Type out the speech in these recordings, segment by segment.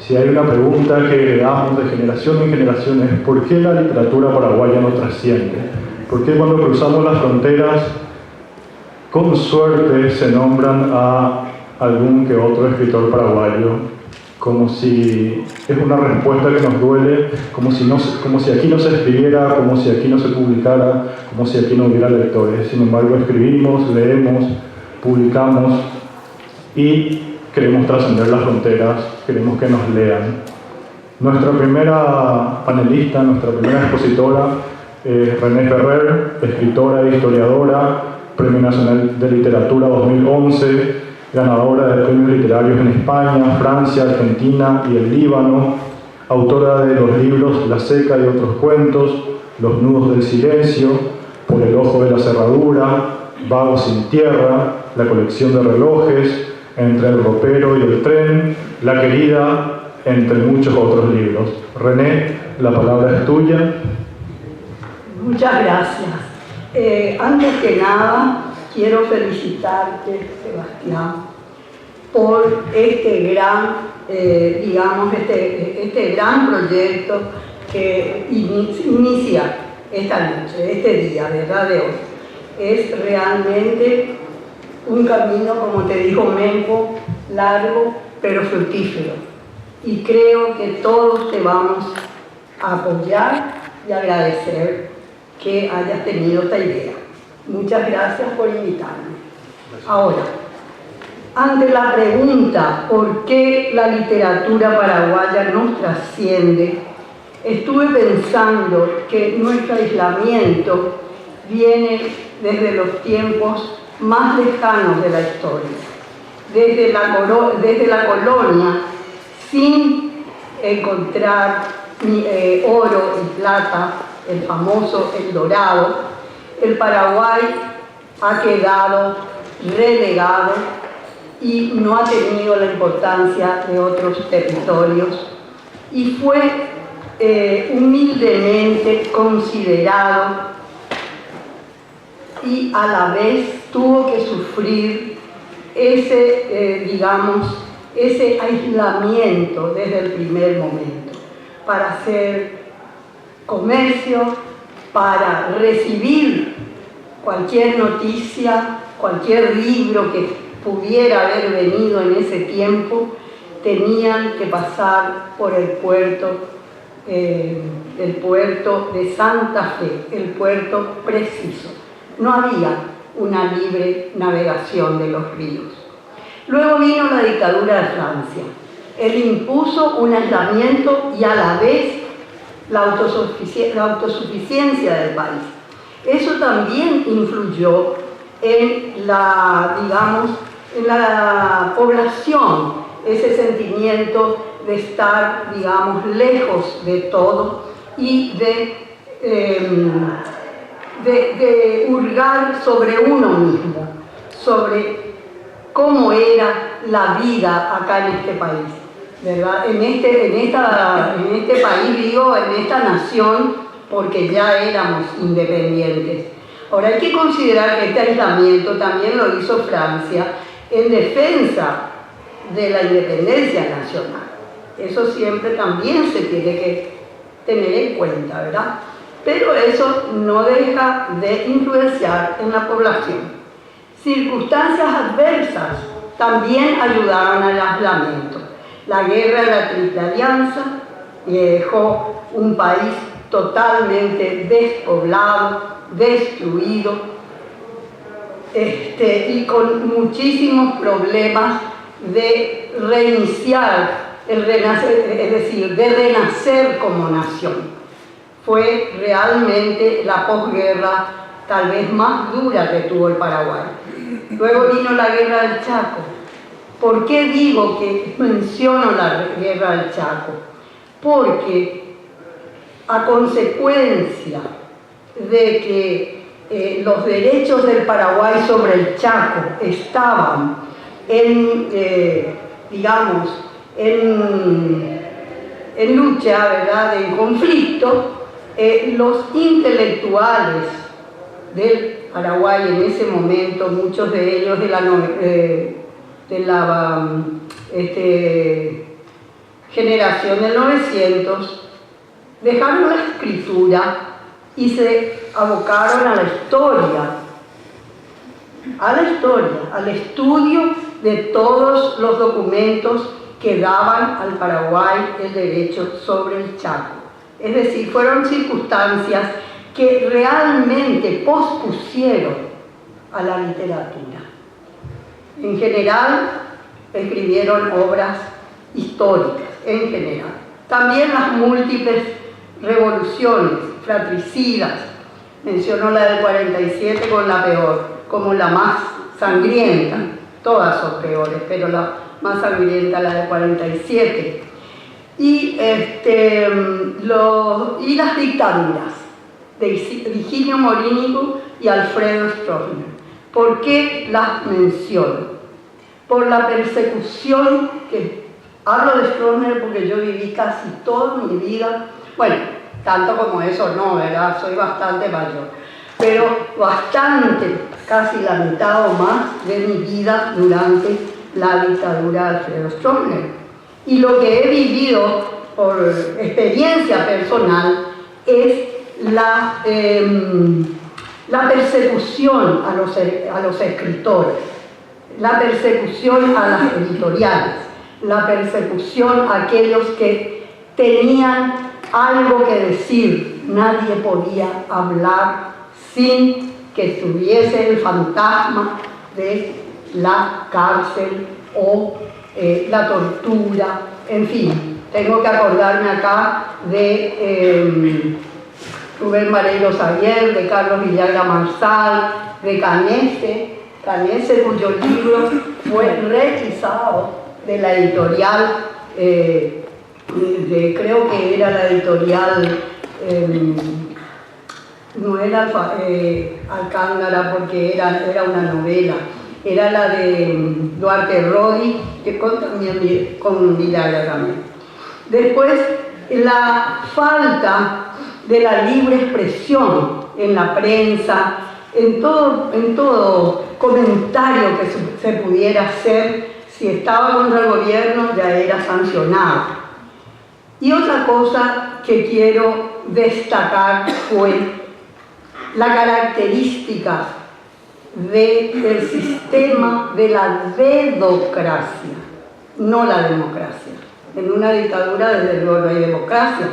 Si hay una pregunta que heredamos de generación en generación es ¿por qué la literatura paraguaya no trasciende? ¿Por qué cuando cruzamos las fronteras con suerte se nombran a algún que otro escritor paraguayo? Como si es una respuesta que nos duele, como si aquí no se escribiera, como si aquí no se publicara, como si aquí no hubiera lectores. Sin embargo, escribimos, leemos, publicamos y queremos trascender las fronteras, queremos que nos lean. Nuestra primera panelista, nuestra primera expositora, René Ferrer, escritora e historiadora, Premio Nacional de Literatura 2011, ganadora de premios literarios en España, Francia, Argentina y el Líbano, autora de los libros La Seca y otros cuentos, Los nudos del silencio, Por el ojo de la cerradura, Vago sin tierra, la colección de relojes, Entre el ropero y el tren, La querida, entre muchos otros libros. René, la palabra es tuya. Muchas gracias. Antes que nada, quiero felicitarte, Sebastián, por este gran, este gran proyecto que inicia esta noche, este día, ¿verdad? De hoy. Es realmente un camino, como te dijo Mempo, largo pero fructífero. Y creo que todos te vamos a apoyar y agradecer que hayas tenido esta idea. Muchas gracias por invitarme. Ahora, ante la pregunta ¿por qué la literatura paraguaya nos trasciende?, estuve pensando que nuestro aislamiento viene desde los tiempos más lejanos de la historia, desde la colonia, sin encontrar oro y plata, el famoso El Dorado. El Paraguay ha quedado relegado y no ha tenido la importancia de otros territorios y fue humildemente considerado y a la vez tuvo que sufrir ese aislamiento desde el primer momento para hacer comercio, para recibir cualquier noticia, cualquier libro que pudiera haber venido en ese tiempo, tenían que pasar por el puerto de Santa Fe, el puerto preciso. No había una libre navegación de los ríos. Luego vino la dictadura de Francia. Él impuso un aislamiento y a la vez la autosuficiencia del país. Eso también influyó en la población, ese sentimiento de estar, lejos de todo y de hurgar sobre uno mismo, sobre cómo era la vida acá en este país, ¿verdad? En este país, digo, en esta nación, porque ya éramos independientes. Ahora hay que considerar que este aislamiento también lo hizo Francia en defensa de la independencia nacional. Eso siempre también se tiene que tener en cuenta, ¿verdad? Pero eso no deja de influenciar en la población. Circunstancias adversas también ayudaron al aislamiento. La guerra de la Triple Alianza dejó un país totalmente despoblado, destruido, y con muchísimos problemas de reiniciar, de renacer como nación. Fue realmente la posguerra tal vez más dura que tuvo el Paraguay. Luego vino la guerra del Chaco. ¿Por qué digo que menciono la guerra del Chaco? Porque a consecuencia de que los derechos del Paraguay sobre el Chaco estaban en lucha, ¿verdad?, en conflicto, los intelectuales del Paraguay en ese momento, muchos de ellos generación del 900, dejaron la escritura y se abocaron a la historia, al estudio de todos los documentos que daban al Paraguay el derecho sobre el Chaco. Es decir, fueron circunstancias que realmente pospusieron a la literatura. En general, escribieron obras históricas, en general. También las múltiples revoluciones fratricidas, mencionó la del 47 con la peor, como la más sangrienta, todas son peores, pero la más sangrienta, la del 47. Y las dictaduras de Higinio Morínigo y Alfredo Stroessner. ¿Por qué las menciono? Por la persecución que hablo de Stroessner porque yo viví casi toda mi vida, bueno, tanto como eso no, ¿verdad? Soy bastante mayor, pero bastante, casi la mitad o más de mi vida durante la dictadura de Alfredo Stroessner. Y lo que he vivido por experiencia personal es la persecución a los escritores, la persecución a las editoriales, la persecución a aquellos que tenían algo que decir. Nadie podía hablar sin que estuviese el fantasma de la cárcel o la tortura, en fin. Tengo que acordarme acá de Rubén Vareiro Xavier, de Carlos Villagra Marsal, de Canese, cuyo libro fue requisado de la editorial, creo que era la editorial, no era Alcántara porque era una novela, era la de Duarte Rodi, que con Villagra también. Después, la falta de la libre expresión en la prensa, en todo comentario que se pudiera hacer, si estaba contra el gobierno ya era sancionado. Y otra cosa que quiero destacar fue la característica del sistema de la dedocracia, no la democracia. En una dictadura desde luego no hay democracia,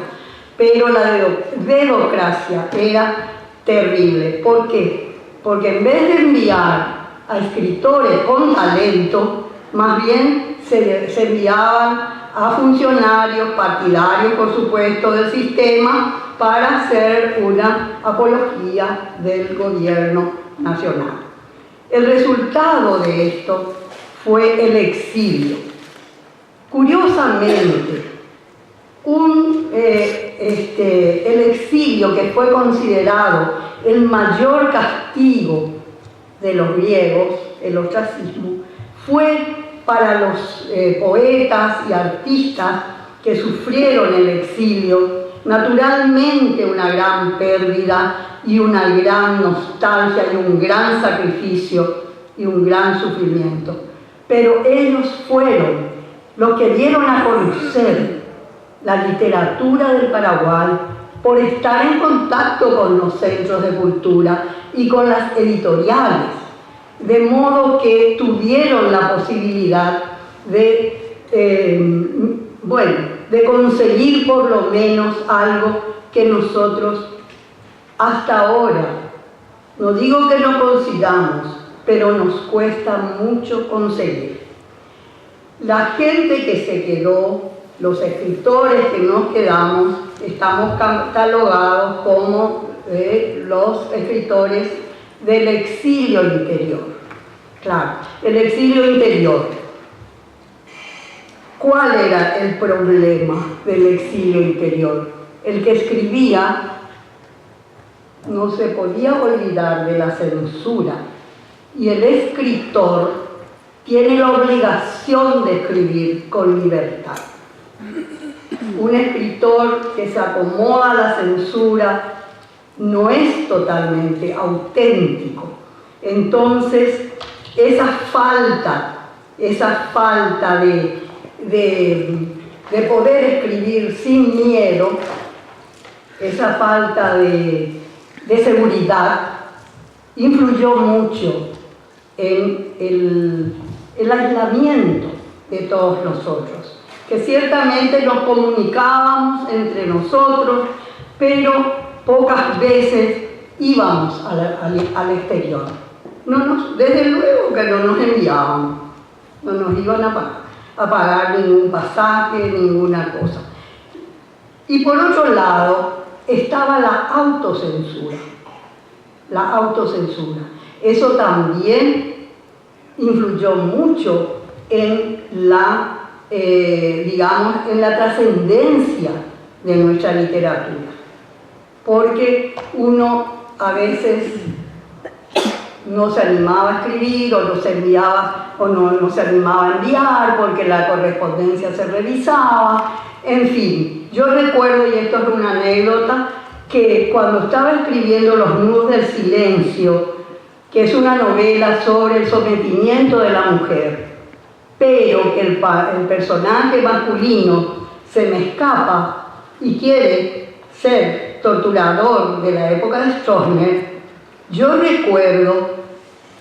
pero la dedocracia era terrible. ¿Por qué? Porque en vez de enviar a escritores con talento, más bien se enviaban a funcionarios partidarios, por supuesto, del sistema para hacer una apología del gobierno nacional. El resultado de esto fue el exilio. Curiosamente, el exilio, que fue considerado el mayor castigo de los griegos, el ostracismo, fue para los poetas y artistas que sufrieron el exilio, naturalmente una gran pérdida y una gran nostalgia y un gran sacrificio y un gran sufrimiento. Pero ellos fueron los que dieron a conocer la literatura del Paraguay por estar en contacto con los centros de cultura y con las editoriales, de modo que tuvieron la posibilidad de conseguir por lo menos algo que nosotros hasta ahora, no digo que no consigamos, pero nos cuesta mucho conseguir. La gente que se quedó, los escritores que nos quedamos, estamos catalogados como los escritores del exilio interior. Claro, el exilio interior. ¿Cuál era el problema del exilio interior? El que escribía no se podía olvidar de la censura, y el escritor tiene la obligación de escribir con libertad. Un escritor que se acomoda a la censura no es totalmente auténtico. Entonces, esa falta de de poder escribir sin miedo, esa falta de seguridad, influyó mucho en el aislamiento de todos nosotros, que ciertamente nos comunicábamos entre nosotros, pero pocas veces íbamos al exterior. Desde luego que no nos enviaban, no nos iban a pagar ningún pasaje, ninguna cosa. Y por otro lado, estaba la autocensura. La autocensura. Eso también influyó mucho en digamos, en la trascendencia de nuestra literatura. Porque uno a veces no se animaba a escribir o no se enviaba o no se animaba a enviar porque la correspondencia se revisaba. En fin, yo recuerdo, y esto es una anécdota, que cuando estaba escribiendo Los nudos del silencio, que es una novela sobre el sometimiento de la mujer, pero que el personaje masculino se me escapa y quiere ser torturador de la época de Stroessner, yo recuerdo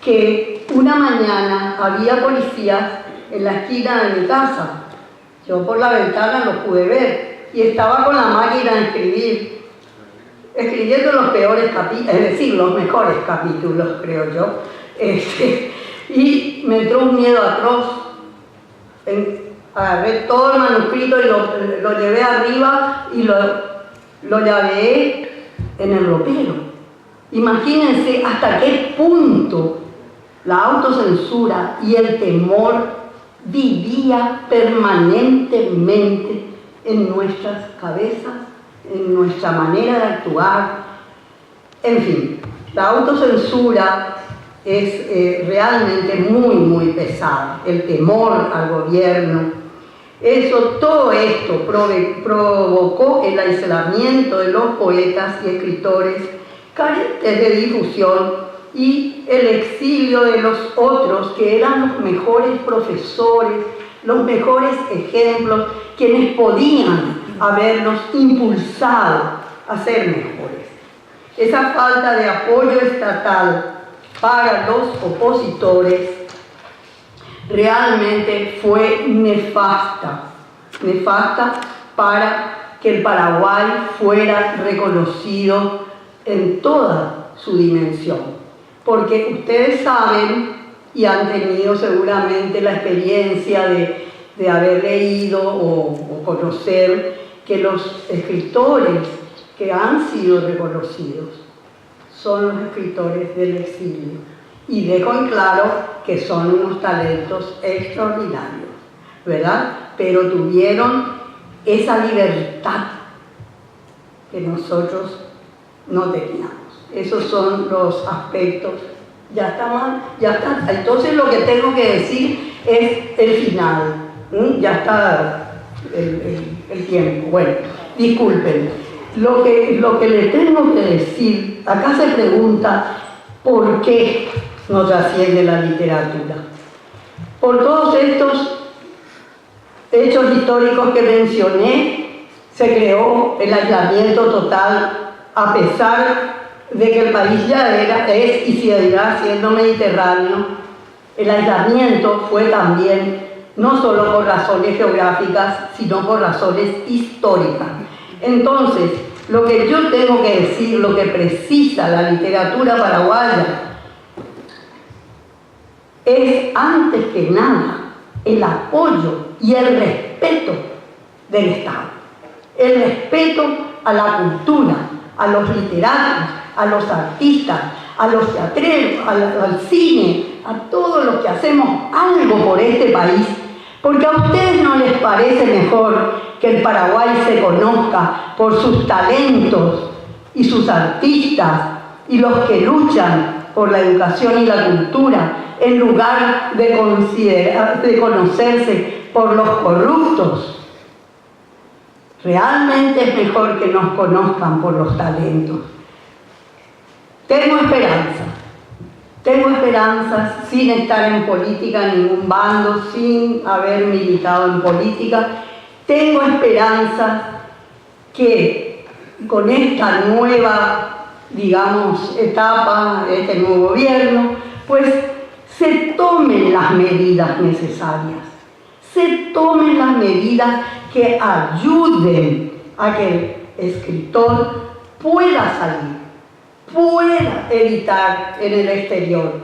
que una mañana había policías en la esquina de mi casa. Yo por la ventana los pude ver y estaba con la máquina de escribir, escribiendo los peores capítulos, es decir, los mejores capítulos, creo yo. Y me entró un miedo atroz. Agarré todo el manuscrito y lo llevé arriba y lo llavé en el ropero. Imagínense hasta qué punto la autocensura y el temor vivía permanentemente en nuestras cabezas, en nuestra manera de actuar. En fin, la autocensura es realmente muy, muy pesada. El temor al gobierno, todo esto provocó el aislamiento de los poetas y escritores carentes de difusión y el exilio de los otros, que eran los mejores profesores, los mejores ejemplos, quienes podían habernos impulsado a ser mejores. Esa falta de apoyo estatal para los opositores realmente fue nefasta para que el Paraguay fuera reconocido en toda su dimensión. Porque ustedes saben y han tenido seguramente la experiencia de haber leído o conocer que los escritores que han sido reconocidos son los escritores del exilio. Y dejo en claro que son unos talentos extraordinarios, ¿verdad? Pero tuvieron esa libertad que nosotros no teníamos. Esos son los aspectos. Ya está mal, ya está. Entonces lo que tengo que decir es el final. Ya está el tiempo. Bueno, disculpen. Lo que les tengo que decir, acá se pregunta por qué no trasciende la literatura. Por todos estos hechos históricos que mencioné, se creó el aislamiento total, a pesar de que el país ya es y seguirá siendo mediterráneo. El aislamiento fue también no solo por razones geográficas, sino por razones históricas. Entonces, lo que yo tengo que decir, lo que precisa la literatura paraguaya, es antes que nada el apoyo y el respeto del Estado. El respeto a la cultura, a los literatos, a los artistas, a los teatreros, al cine, a todos los que hacemos algo por este país, porque a ustedes no les parece mejor que el Paraguay se conozca por sus talentos y sus artistas y los que luchan por la educación y la cultura, en lugar de conocerse por los corruptos. Realmente es mejor que nos conozcan por los talentos. Tengo esperanzas sin estar en política en ningún bando, sin haber militado en política, tengo esperanza que con esta nueva, digamos, etapa, este nuevo gobierno, pues se tomen las medidas necesarias, se tomen las medidas que ayuden a que el escritor pueda salir, pueda editar en el exterior,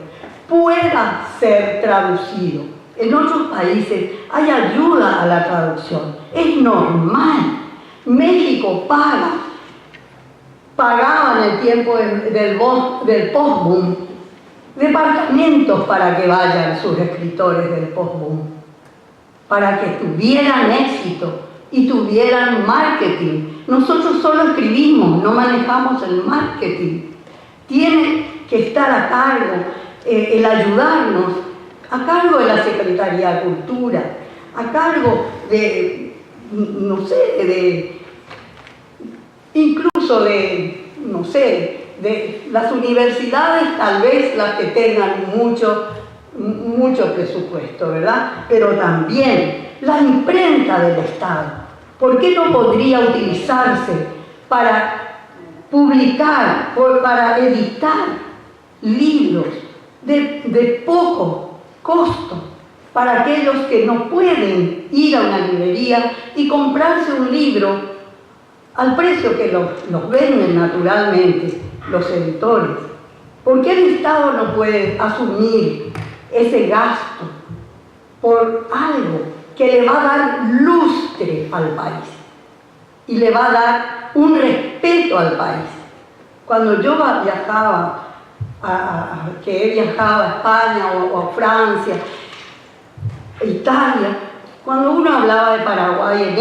pueda ser traducido. En otros países hay ayuda a la traducción, es normal. México pagaba en el tiempo del post-boom departamentos para que vayan sus escritores del post-boom, para que tuvieran éxito y tuvieran marketing. Nosotros solo escribimos, no manejamos el marketing. Tiene que estar a cargo, el ayudarnos, a cargo de la Secretaría de Cultura, a cargo de, no sé, incluso de las universidades, tal vez las que tengan mucho presupuesto, ¿verdad? Pero también la imprenta del Estado. ¿Por qué no podría utilizarse para publicar, para editar libros de poco costo para aquellos que no pueden ir a una librería y comprarse un libro al precio que los venden naturalmente los editores? ¿Por qué el Estado no puede asumir ese gasto por algo que le va a dar lustre al país y le va a dar un respeto al país? Cuando yo viajaba, que he viajado a España o a Francia, Italia, cuando uno hablaba de Paraguay en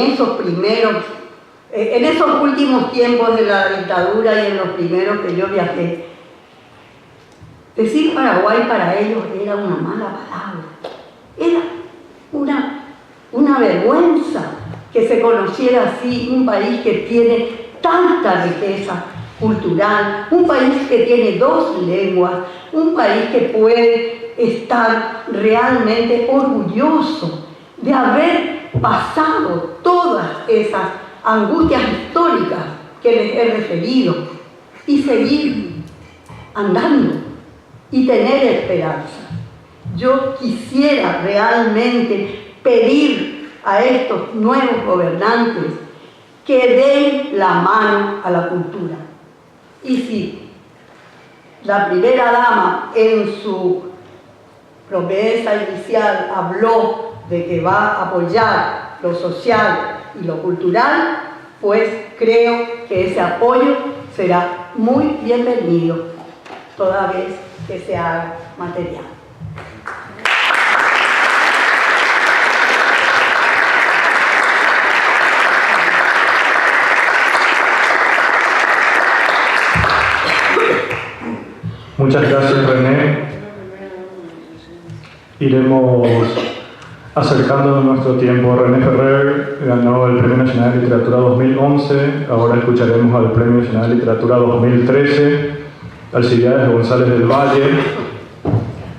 esos últimos tiempos de la dictadura y en los primeros que yo viajé, decir Paraguay para ellos era una mala palabra, era una vergüenza que se conociera así un país que tiene tanta riqueza cultural, un país que tiene 2 lenguas, un país que puede estar realmente orgulloso de haber pasado todas esas angustias históricas que les he referido y seguir andando y tener esperanza. Yo quisiera realmente pedir a estos nuevos gobernantes que den la mano a la cultura. Y si la primera dama en su promesa inicial habló de que va a apoyar lo social y lo cultural, pues creo que ese apoyo será muy bienvenido, toda vez que se haga material. Muchas gracias, René. Iremos acercándonos nuestro tiempo. René Ferrer ganó el Premio Nacional de Literatura 2011, ahora escucharemos al Premio Nacional de Literatura 2013. Alcibiades González del Valle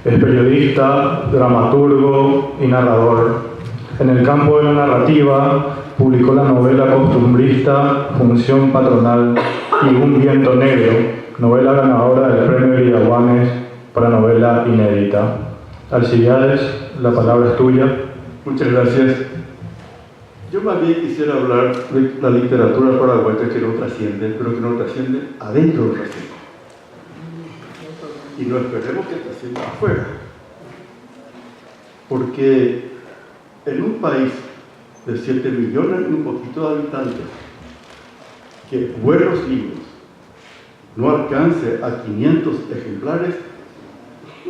es periodista, dramaturgo y narrador. En el campo de la narrativa publicó la novela costumbrista Función Patronal y Un Viento Negro, novela ganadora del Premio Villaguanes para novela inédita. Alcibiades, la palabra es tuya. Muchas gracias. Yo más bien quisiera hablar de la literatura paraguaya que no trasciende, pero que no trasciende adentro del recinto. Y no esperemos que trascienda afuera. Porque en un país de 7 millones y un poquito de habitantes, que buenos libros no alcance a 500 ejemplares,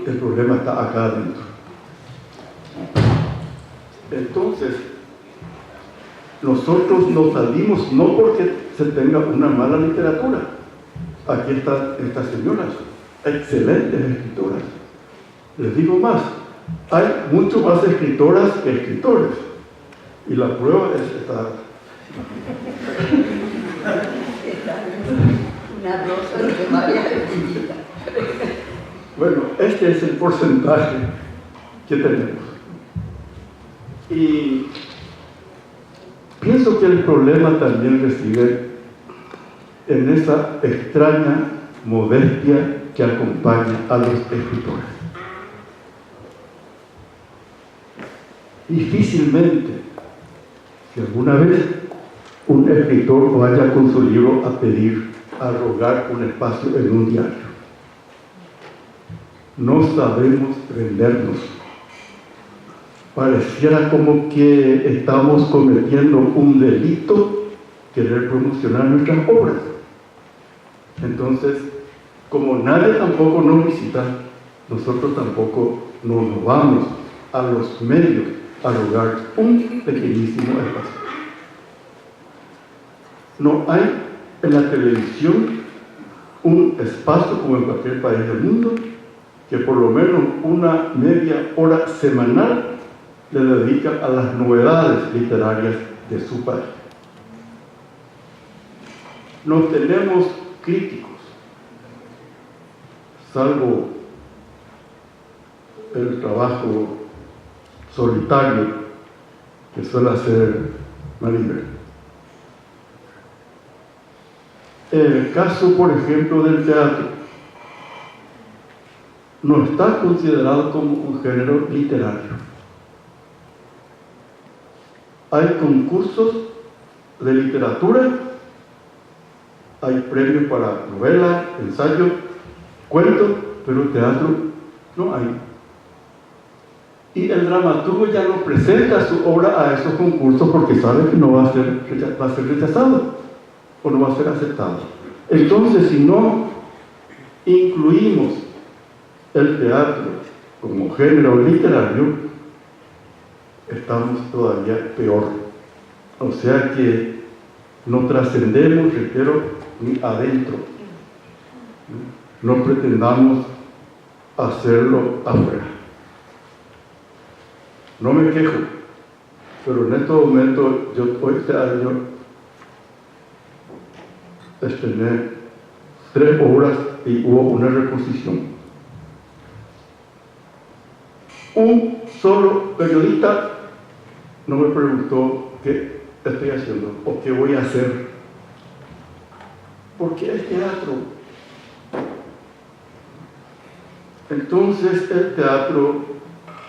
el problema está acá adentro. Entonces, nosotros nos salimos no porque se tenga una mala literatura. Aquí están estas señoras, excelentes escritoras. Les digo más, hay mucho más escritoras que escritores. Y la prueba es esta. Una rosa de María Espinita. Bueno, este es el porcentaje que tenemos. Pienso que el problema también reside en esa extraña modestia que acompaña a los escritores. Difícilmente, si alguna vez un escritor vaya con su libro a pedir, a rogar un espacio en un diario. No sabemos vendernos. Pareciera como que estamos cometiendo un delito querer promocionar nuestras obras. Entonces, como nadie tampoco nos visita, nosotros tampoco nos vamos a los medios a rogar un pequeñísimo espacio. No hay en la televisión un espacio como en cualquier país del mundo que por lo menos una media hora semanal le dedica a las novedades literarias de su país. No tenemos críticos, salvo el trabajo solitario que suele hacer Maribel. En el caso, por ejemplo, del teatro, no está considerado como un género literario. Hay concursos de literatura, hay premios para novela, ensayo, cuento, pero teatro no hay. Y el dramaturgo ya no presenta su obra a esos concursos porque sabe que no va a ser rechazado o no va a ser aceptado. Entonces, si no incluimos el teatro como género literario, estamos todavía peor. O sea que no trascendemos, reitero, ni adentro. No pretendamos hacerlo afuera. No me quejo, pero en estos momentos, este año estrené 3 obras y hubo una reposición. Un solo periodista no me preguntó qué estoy haciendo o qué voy a hacer, porque es teatro. Entonces el teatro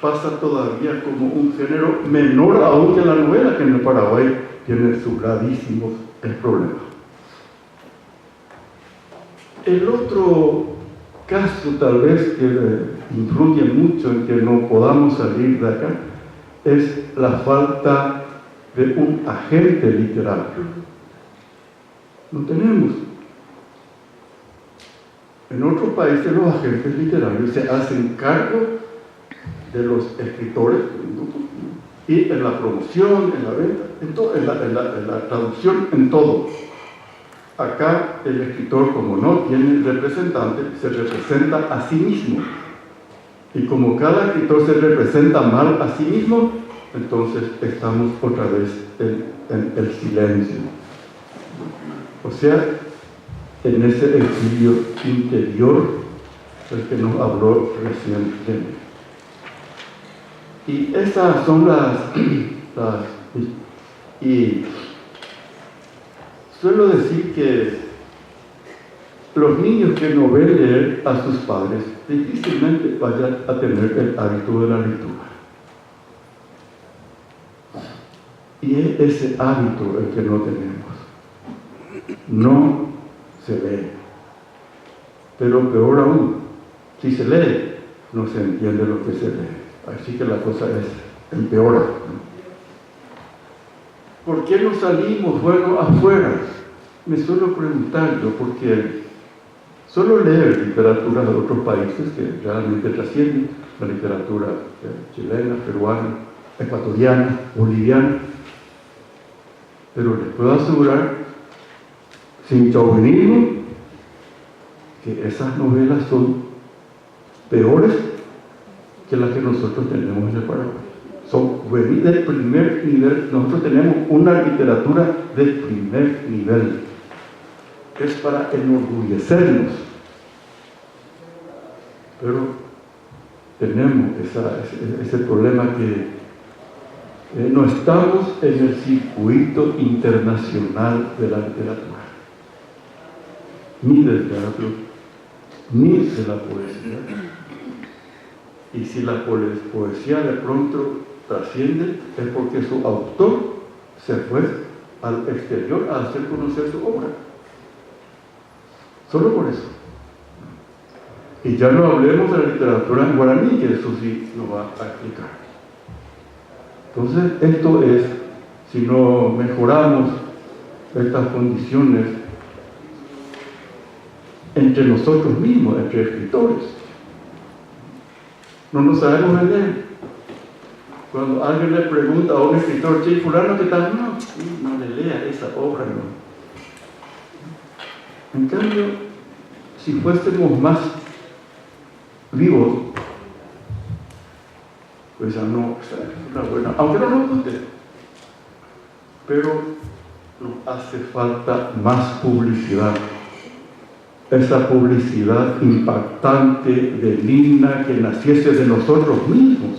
pasa todavía como un género menor aún que la novela, que en el Paraguay tiene sus gravísimos problemas. El otro caso tal vez que influye mucho en que no podamos salir de acá es la falta de un agente literario. No tenemos. En otros países los agentes literarios se hacen cargo de los escritores y en la promoción, en la venta, en la traducción, en todo. Acá el escritor, como no tiene representante, se representa a sí mismo. Y como cada escritor se representa mal a sí mismo, entonces estamos otra vez en el silencio. O sea, en ese exilio interior del que nos habló recientemente. Y esas son y suelo decir que los niños que no ven leer a sus padres difícilmente vayan a tener el hábito de la lectura. Y es ese hábito el que no tenemos. No se lee. Pero peor aún, si se lee, no se entiende lo que se lee. Así que la cosa empeora. ¿Por qué no salimos afuera? Me suelo preguntar yo, porque suelo leer literatura de otros países que realmente trascienden la literatura chilena, peruana, ecuatoriana, boliviana, pero les puedo asegurar, sin chauvinismo, que esas novelas son peores que las que nosotros tenemos en el Paraguay. Son del primer nivel. Nosotros tenemos una literatura de primer nivel. Es para enorgullecernos. Pero tenemos ese problema No estamos en el circuito internacional de la literatura, ni del teatro, ni de la poesía. Y si la poesía de pronto trasciende, es porque su autor se fue al exterior a hacer conocer su obra. Solo por eso. Y ya no hablemos de la literatura en guaraní, que eso sí nos va a explicar. Entonces, esto es, si no mejoramos estas condiciones entre nosotros mismos, entre escritores, no nos sabemos leer. Cuando alguien le pregunta a un escritor, che, fulano, ¿qué tal? No le lea esa obra, no. En cambio, si fuésemos más vivos, pues ya no, es una buena, aunque no nos guste, pero nos hace falta más publicidad. Esa publicidad impactante, digna, que naciese de nosotros mismos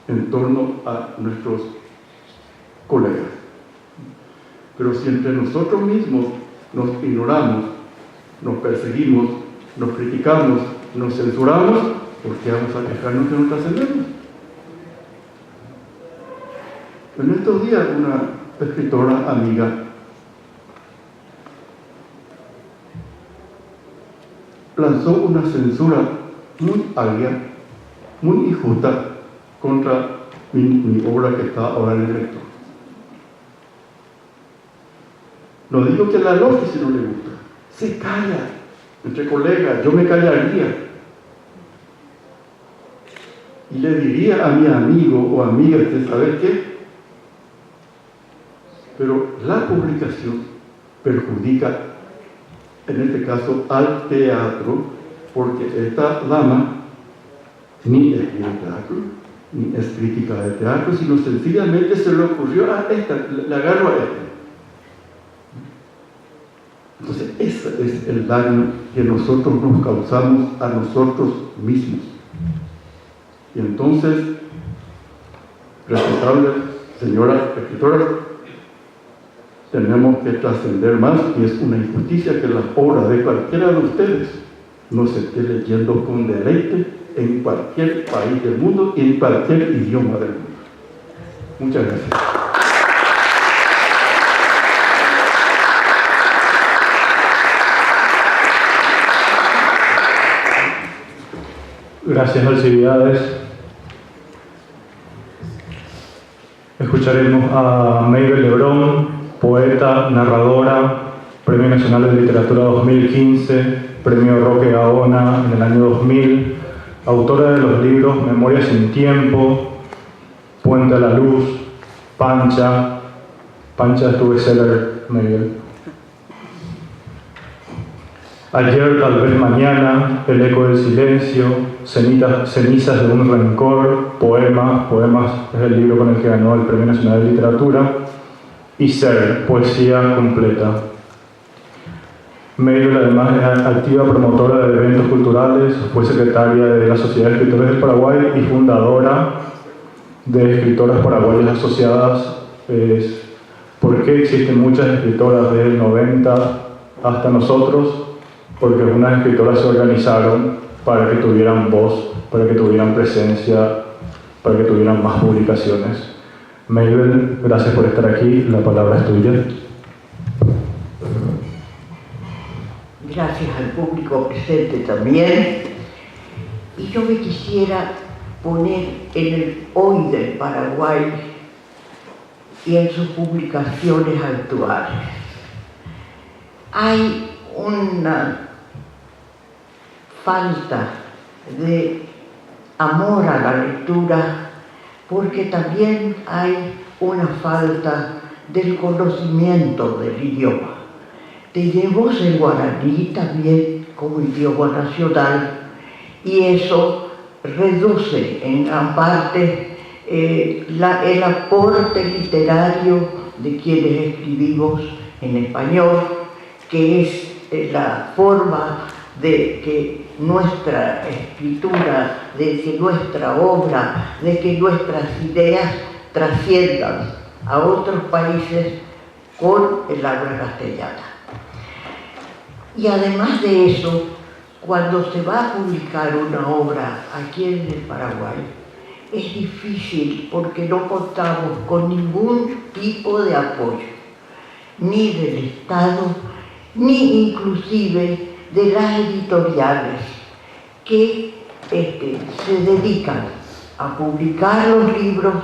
en torno a nuestros colegas. Pero si entre nosotros mismos nos ignoramos, nos perseguimos, nos criticamos, nos censuramos, ¿por qué vamos a quejarnos que no trascendemos? En estos días una escritora amiga lanzó una censura muy agria, muy injusta contra mi obra que está ahora en el lector. No digo que la aloje si no le gusta, se calla. Entre colegas, yo me callaría y le diría a mi amigo o amiga, ¿sabes qué? Pero la publicación perjudica, en este caso, al teatro, porque esta dama ni es teatro, ni es crítica de teatro, sino sencillamente se le ocurrió a esta, le agarro a esta. Entonces, ese es el daño que nosotros nos causamos a nosotros mismos. Y entonces, respetable señora escritora, tenemos que trascender más, y es una injusticia que la obra de cualquiera de ustedes no se esté leyendo con deleite en cualquier país del mundo y en cualquier idioma del mundo. Muchas gracias. Gracias, Alcibiades. Escucharemos a Mabel Lebrón, poeta, narradora, Premio Nacional de Literatura 2015, Premio Roque Gaona en el año 2000, autora de los libros Memoria sin Tiempo, Puente a la Luz, Pancha es tu bestseller, Mabel. Ayer, tal vez mañana, El eco del silencio, Cenizas de un rencor, Poemas es el libro con el que ganó el Premio Nacional de Literatura, y Ser, poesía completa. Mabel además es activa promotora de eventos culturales, fue secretaria de la Sociedad de Escritores del Paraguay y fundadora de Escritoras Paraguayas Asociadas. ¿Por qué existen muchas escritoras desde el 90 hasta nosotros? Porque algunas escritoras se organizaron para que tuvieran voz, para que tuvieran presencia, para que tuvieran más publicaciones. Mabel, gracias por estar aquí, la palabra es tuya. Gracias al público presente también. Y yo me quisiera poner en el hoy del Paraguay y en sus publicaciones actuales. Hay una falta de amor a la lectura, porque también hay una falta del conocimiento del idioma. Tenemos el guaraní también como idioma nacional, y eso reduce en gran parte el aporte literario de quienes escribimos en español, que es la forma de que nuestra escritura, de que nuestra obra, de que nuestras ideas trasciendan a otros países con el habla castellana. Y además de eso, cuando se va a publicar una obra aquí en el Paraguay, es difícil porque no contamos con ningún tipo de apoyo, ni del Estado, ni inclusive de las editoriales que se dedican a publicar los libros,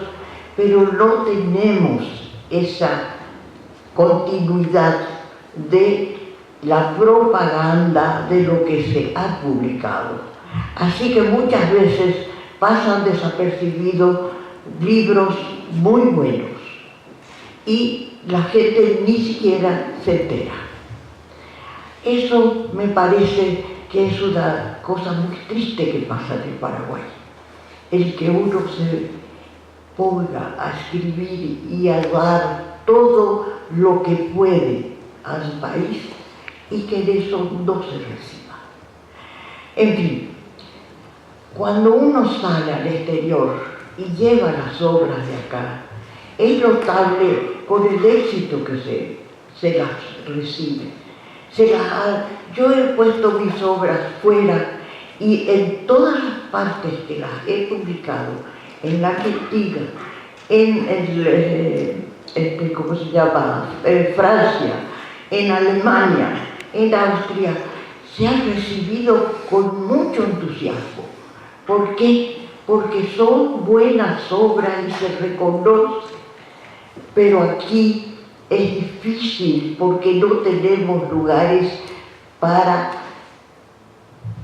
pero no tenemos esa continuidad de la propaganda de lo que se ha publicado. Así que muchas veces pasan desapercibidos libros muy buenos y la gente ni siquiera se entera. Eso me parece que es una cosa muy triste que pasa en el Paraguay. El que uno se ponga a escribir y a dar todo lo que puede al país y que de eso no se reciba. En fin, cuando uno sale al exterior y lleva las obras de acá, es notable por el éxito que se las recibe. Yo he puesto mis obras fuera y en todas las partes que las he publicado, en la Argentina, ¿cómo se llama? En Francia, en Alemania, en Austria, se han recibido con mucho entusiasmo. ¿Por qué? Porque son buenas obras y se reconocen. Pero aquí es difícil porque no tenemos lugares para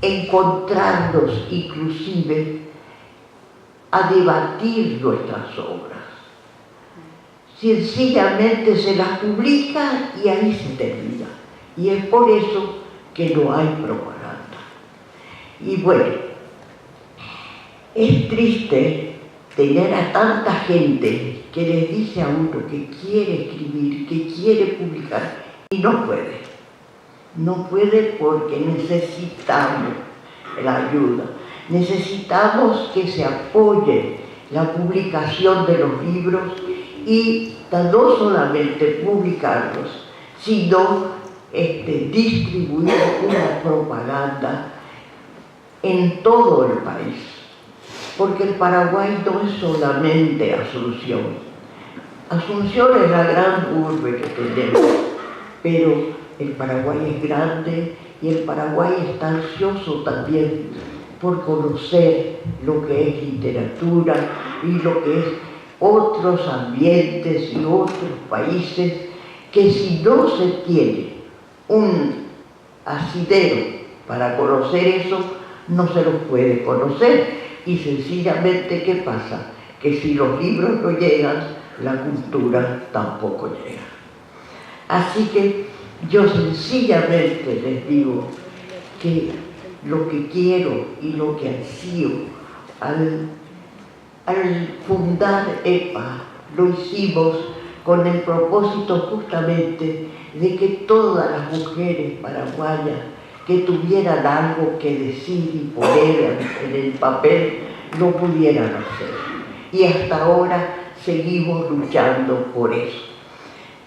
encontrarnos inclusive a debatir nuestras obras. Sencillamente se las publica y ahí se termina. Y es por eso que no hay propaganda. Y bueno, es triste tener a tanta gente que les dice a uno que quiere escribir, que quiere publicar y no puede. No puede porque necesitamos la ayuda. Necesitamos que se apoye la publicación de los libros y no solamente publicarlos, sino distribuir una propaganda en todo el país. Porque el Paraguay no es solamente Asunción. Asunción es la gran urbe que tenemos, pero el Paraguay es grande y el Paraguay está ansioso también por conocer lo que es literatura y lo que es otros ambientes y otros países que si no se tiene un asidero para conocer eso, no se los puede conocer. Y sencillamente, ¿qué pasa? Que si los libros no llegan, la cultura tampoco llega. Así que yo sencillamente les digo que lo que quiero y lo que ansío al fundar EPA, lo hicimos con el propósito justamente de que todas las mujeres paraguayas que tuvieran algo que decir y poner en el papel, lo pudieran hacer. Y hasta ahora seguimos luchando por eso.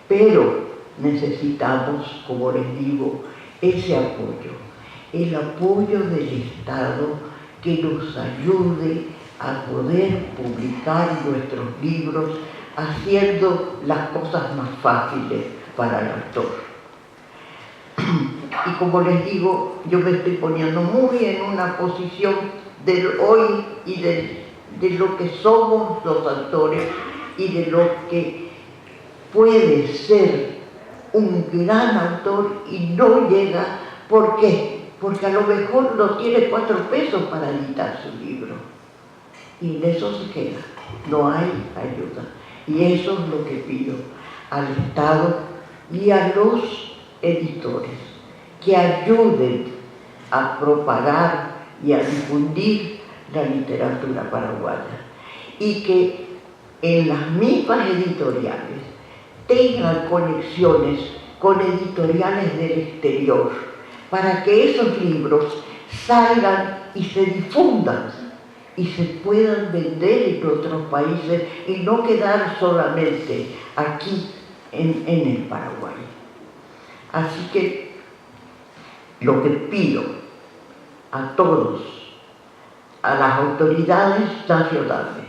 Pero necesitamos, como les digo, ese apoyo, el apoyo del Estado que nos ayude a poder publicar nuestros libros haciendo las cosas más fáciles para el autor. Y como les digo, yo me estoy poniendo muy en una posición del hoy y de lo que somos los autores y de lo que puede ser un gran autor y no llega. ¿Por qué? Porque a lo mejor no tiene 4 pesos para editar su libro. Y en eso se queda. No hay ayuda. Y eso es lo que pido al Estado y a los editores, que ayuden a propagar y a difundir la literatura paraguaya y que en las mismas editoriales tengan conexiones con editoriales del exterior para que esos libros salgan y se difundan y se puedan vender en otros países y no quedar solamente aquí en el Paraguay. Así que lo que pido a todos, a las autoridades nacionales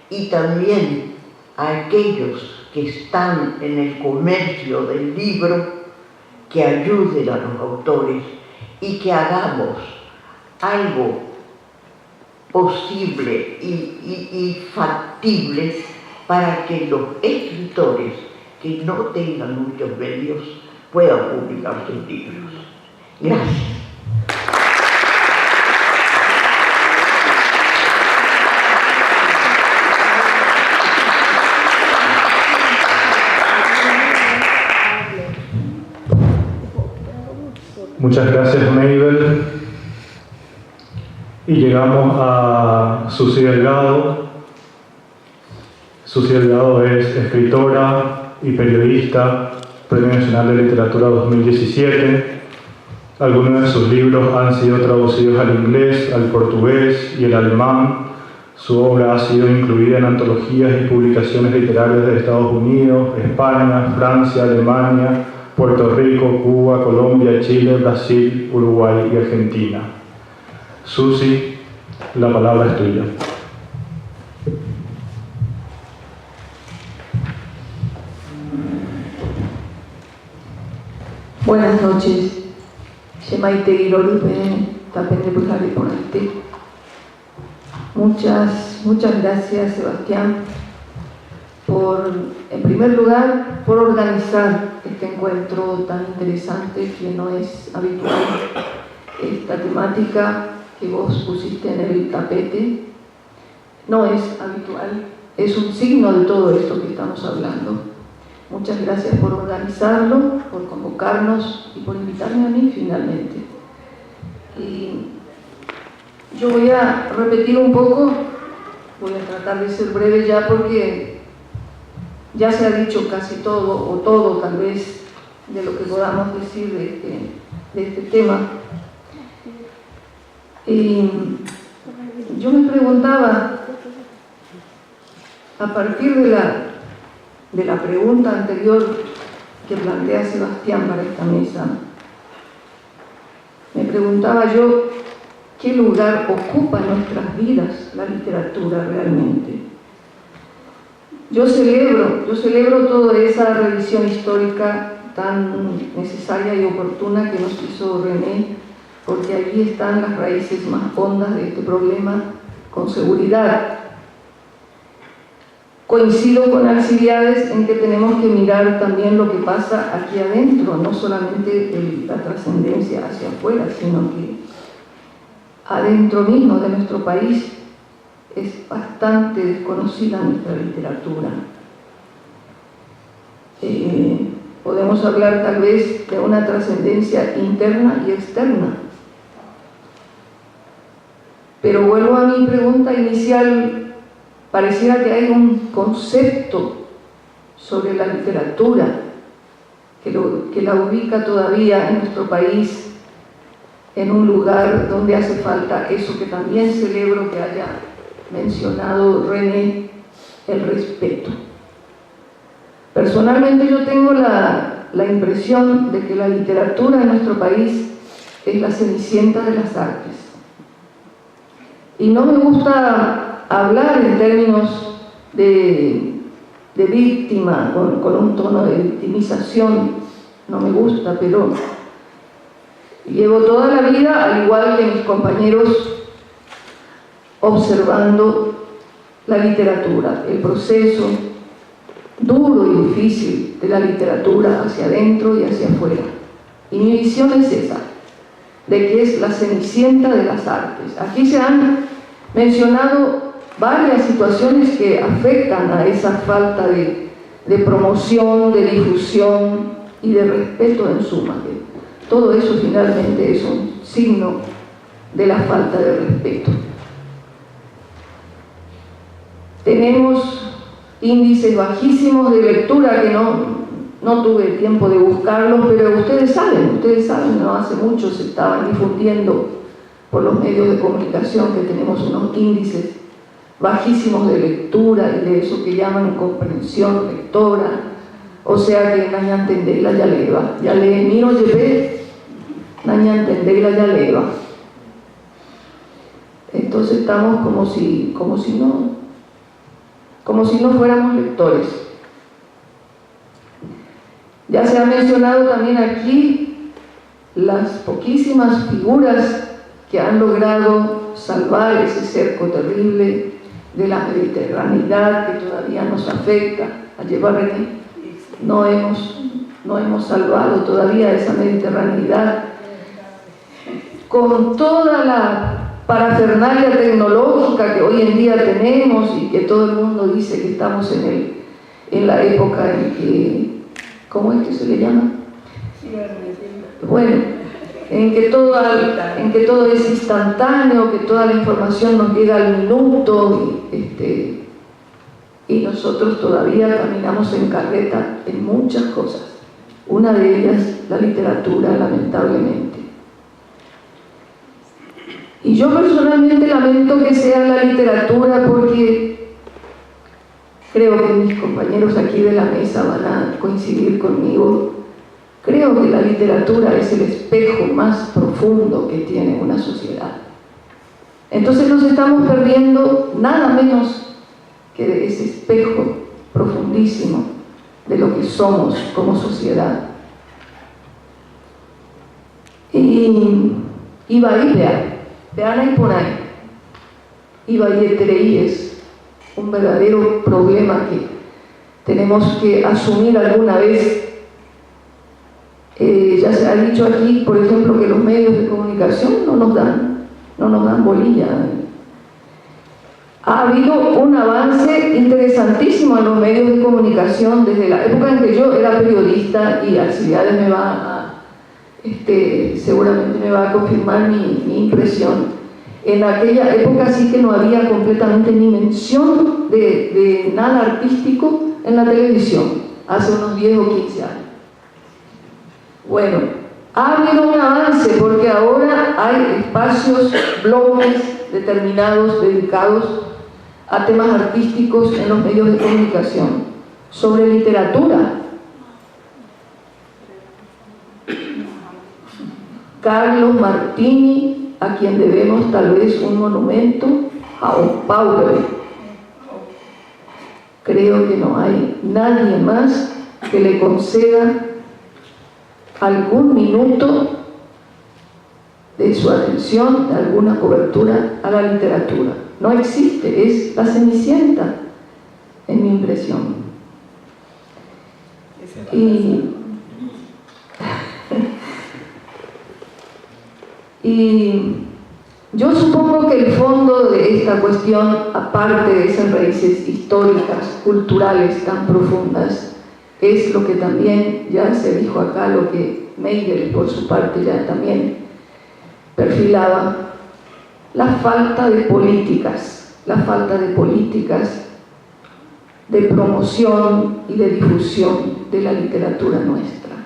y también a aquellos que están en el comercio del libro, que ayuden a los autores y que hagamos algo posible y factible para que los escritores que no tengan muchos medios puedan publicar sus libros. Gracias. Muchas gracias, Mabel. Y llegamos a Susi Delgado. Susi Delgado es escritora y periodista, Premio Nacional de Literatura 2017. Algunos de sus libros han sido traducidos al inglés, al portugués y el alemán. Su obra ha sido incluida en antologías y publicaciones literarias de Estados Unidos, España, Francia, Alemania, Puerto Rico, Cuba, Colombia, Chile, Brasil, Uruguay y Argentina. Susi, la palabra es tuya. Buenas noches. Muchas gracias, Sebastián, en primer lugar, por organizar este encuentro tan interesante que no es habitual. Esta temática que vos pusiste en el tapete no es habitual, es un signo de todo esto que estamos hablando. Muchas gracias por organizarlo, por convocarnos y por invitarme a mí finalmente. Y yo voy a repetir un poco, voy a tratar de ser breve ya porque ya se ha dicho casi todo, o todo tal vez, de lo que podamos decir de este tema. Y yo me preguntaba, a partir de la pregunta anterior que plantea Sebastián para esta mesa, me preguntaba yo, ¿qué lugar ocupa en nuestras vidas la literatura realmente? Yo celebro toda esa revisión histórica tan necesaria y oportuna que nos hizo René, porque allí están las raíces más hondas de este problema, con seguridad. Coincido con Alcibiades en que tenemos que mirar también lo que pasa aquí adentro, no solamente la trascendencia hacia afuera, sino que adentro mismo de nuestro país es bastante desconocida nuestra literatura. Podemos hablar tal vez de una trascendencia interna y externa. Pero vuelvo a mi pregunta inicial, pareciera que hay un concepto sobre la literatura que la ubica todavía en nuestro país en un lugar donde hace falta eso que también celebro que haya mencionado René, el respeto. Personalmente yo tengo la impresión de que la literatura en nuestro país es la cenicienta de las artes. Y no me gusta hablar en términos de víctima, con un tono de victimización, no me gusta, pero llevo toda la vida, al igual que mis compañeros, observando la literatura, el proceso duro y difícil de la literatura hacia adentro y hacia afuera. Y mi visión es esa, de que es la cenicienta de las artes. Aquí se han mencionado varias situaciones que afectan a esa falta de promoción, de difusión y de respeto en suma. Todo eso finalmente es un signo de la falta de respeto. Tenemos índices bajísimos de lectura que no tuve tiempo de buscarlos, pero ustedes saben, no hace mucho se estaban difundiendo por los medios de comunicación, que tenemos unos índices bajísimos de lectura y de eso que llaman comprensión lectora, o sea que naña entendela ya leva, ya le miro llevé, naña entendela ya leva. Entonces estamos como si no fuéramos lectores. Ya se ha mencionado también aquí las poquísimas figuras que han logrado salvar ese cerco terrible de la mediterraneidad que todavía nos afecta. A llevar no hemos salvado todavía esa mediterraneidad con toda la parafernalia tecnológica que hoy en día tenemos y que todo el mundo dice que estamos en la época en que, ¿cómo es que se le llama? Bueno, en que todo es instantáneo, que toda la información nos llega al minuto y nosotros todavía caminamos en carreta en muchas cosas. Una de ellas, la literatura, lamentablemente. Y yo personalmente lamento que sea la literatura porque creo que mis compañeros aquí de la mesa van a coincidir conmigo. Creo que la literatura es el espejo más profundo que tiene una sociedad. Entonces nos estamos perdiendo nada menos que de ese espejo profundísimo de lo que somos como sociedad. Y Peana y Ponay, es un verdadero problema que tenemos que asumir alguna vez. Ya se ha dicho aquí, por ejemplo, que los medios de comunicación no nos dan bolilla. Ha habido un avance interesantísimo en los medios de comunicación desde la época en que yo era periodista, y Alcibiades seguramente me va a confirmar mi impresión. En aquella época sí que no había completamente ni mención de nada artístico en la televisión, hace unos 10 o 15 años. Bueno, ha habido un avance porque ahora hay espacios, bloques determinados dedicados a temas artísticos en los medios de comunicación, sobre literatura. Carlos Martini, a quien debemos tal vez un monumento, a Paulo. Creo que no hay nadie más que le conceda algún minuto de su atención, de alguna cobertura a la literatura. No existe, es la Cenicienta, en mi impresión. Y yo supongo que el fondo de esta cuestión, aparte de esas raíces históricas, culturales tan profundas, es lo que también ya se dijo acá, lo que Meigel por su parte ya también perfilaba, la falta de políticas de promoción y de difusión de la literatura nuestra,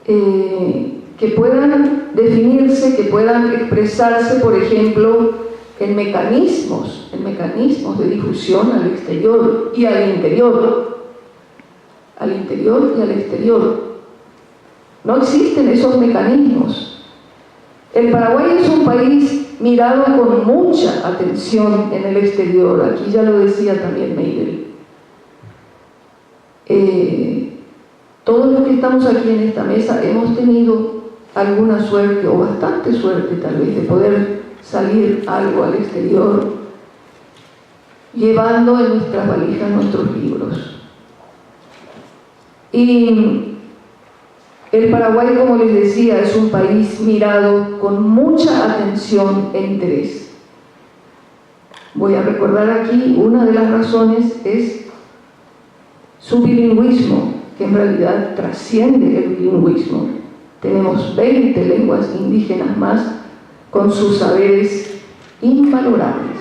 que puedan definirse, que puedan expresarse, por ejemplo, en mecanismos de difusión al exterior y al interior. Al interior y al exterior. No existen esos mecanismos. El Paraguay es un país mirado con mucha atención en el exterior. Aquí ya lo decía también Meigel. Todos los que estamos aquí en esta mesa hemos tenido alguna suerte, o bastante suerte tal vez, de poder salir algo al exterior, llevando en nuestras valijas nuestros libros. Y el Paraguay, como les decía, es un país mirado con mucha atención e interés. Voy a recordar aquí, una de las razones es su bilingüismo, que en realidad trasciende el bilingüismo. Tenemos 20 lenguas indígenas más con sus saberes invalorables.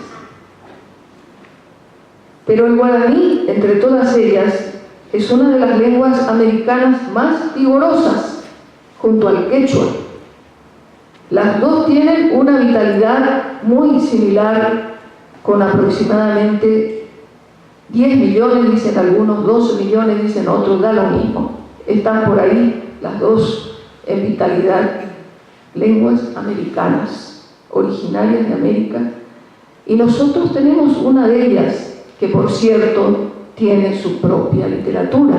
Pero el guaraní, entre todas ellas, es una de las lenguas americanas más vigorosas, junto al quechua. Las dos tienen una vitalidad muy similar, con aproximadamente 10 millones, dicen algunos, 12 millones, dicen otros, da lo mismo. Están por ahí las dos en vitalidad, lenguas americanas, originarias de América, y nosotros tenemos una de ellas, que por cierto tiene su propia literatura.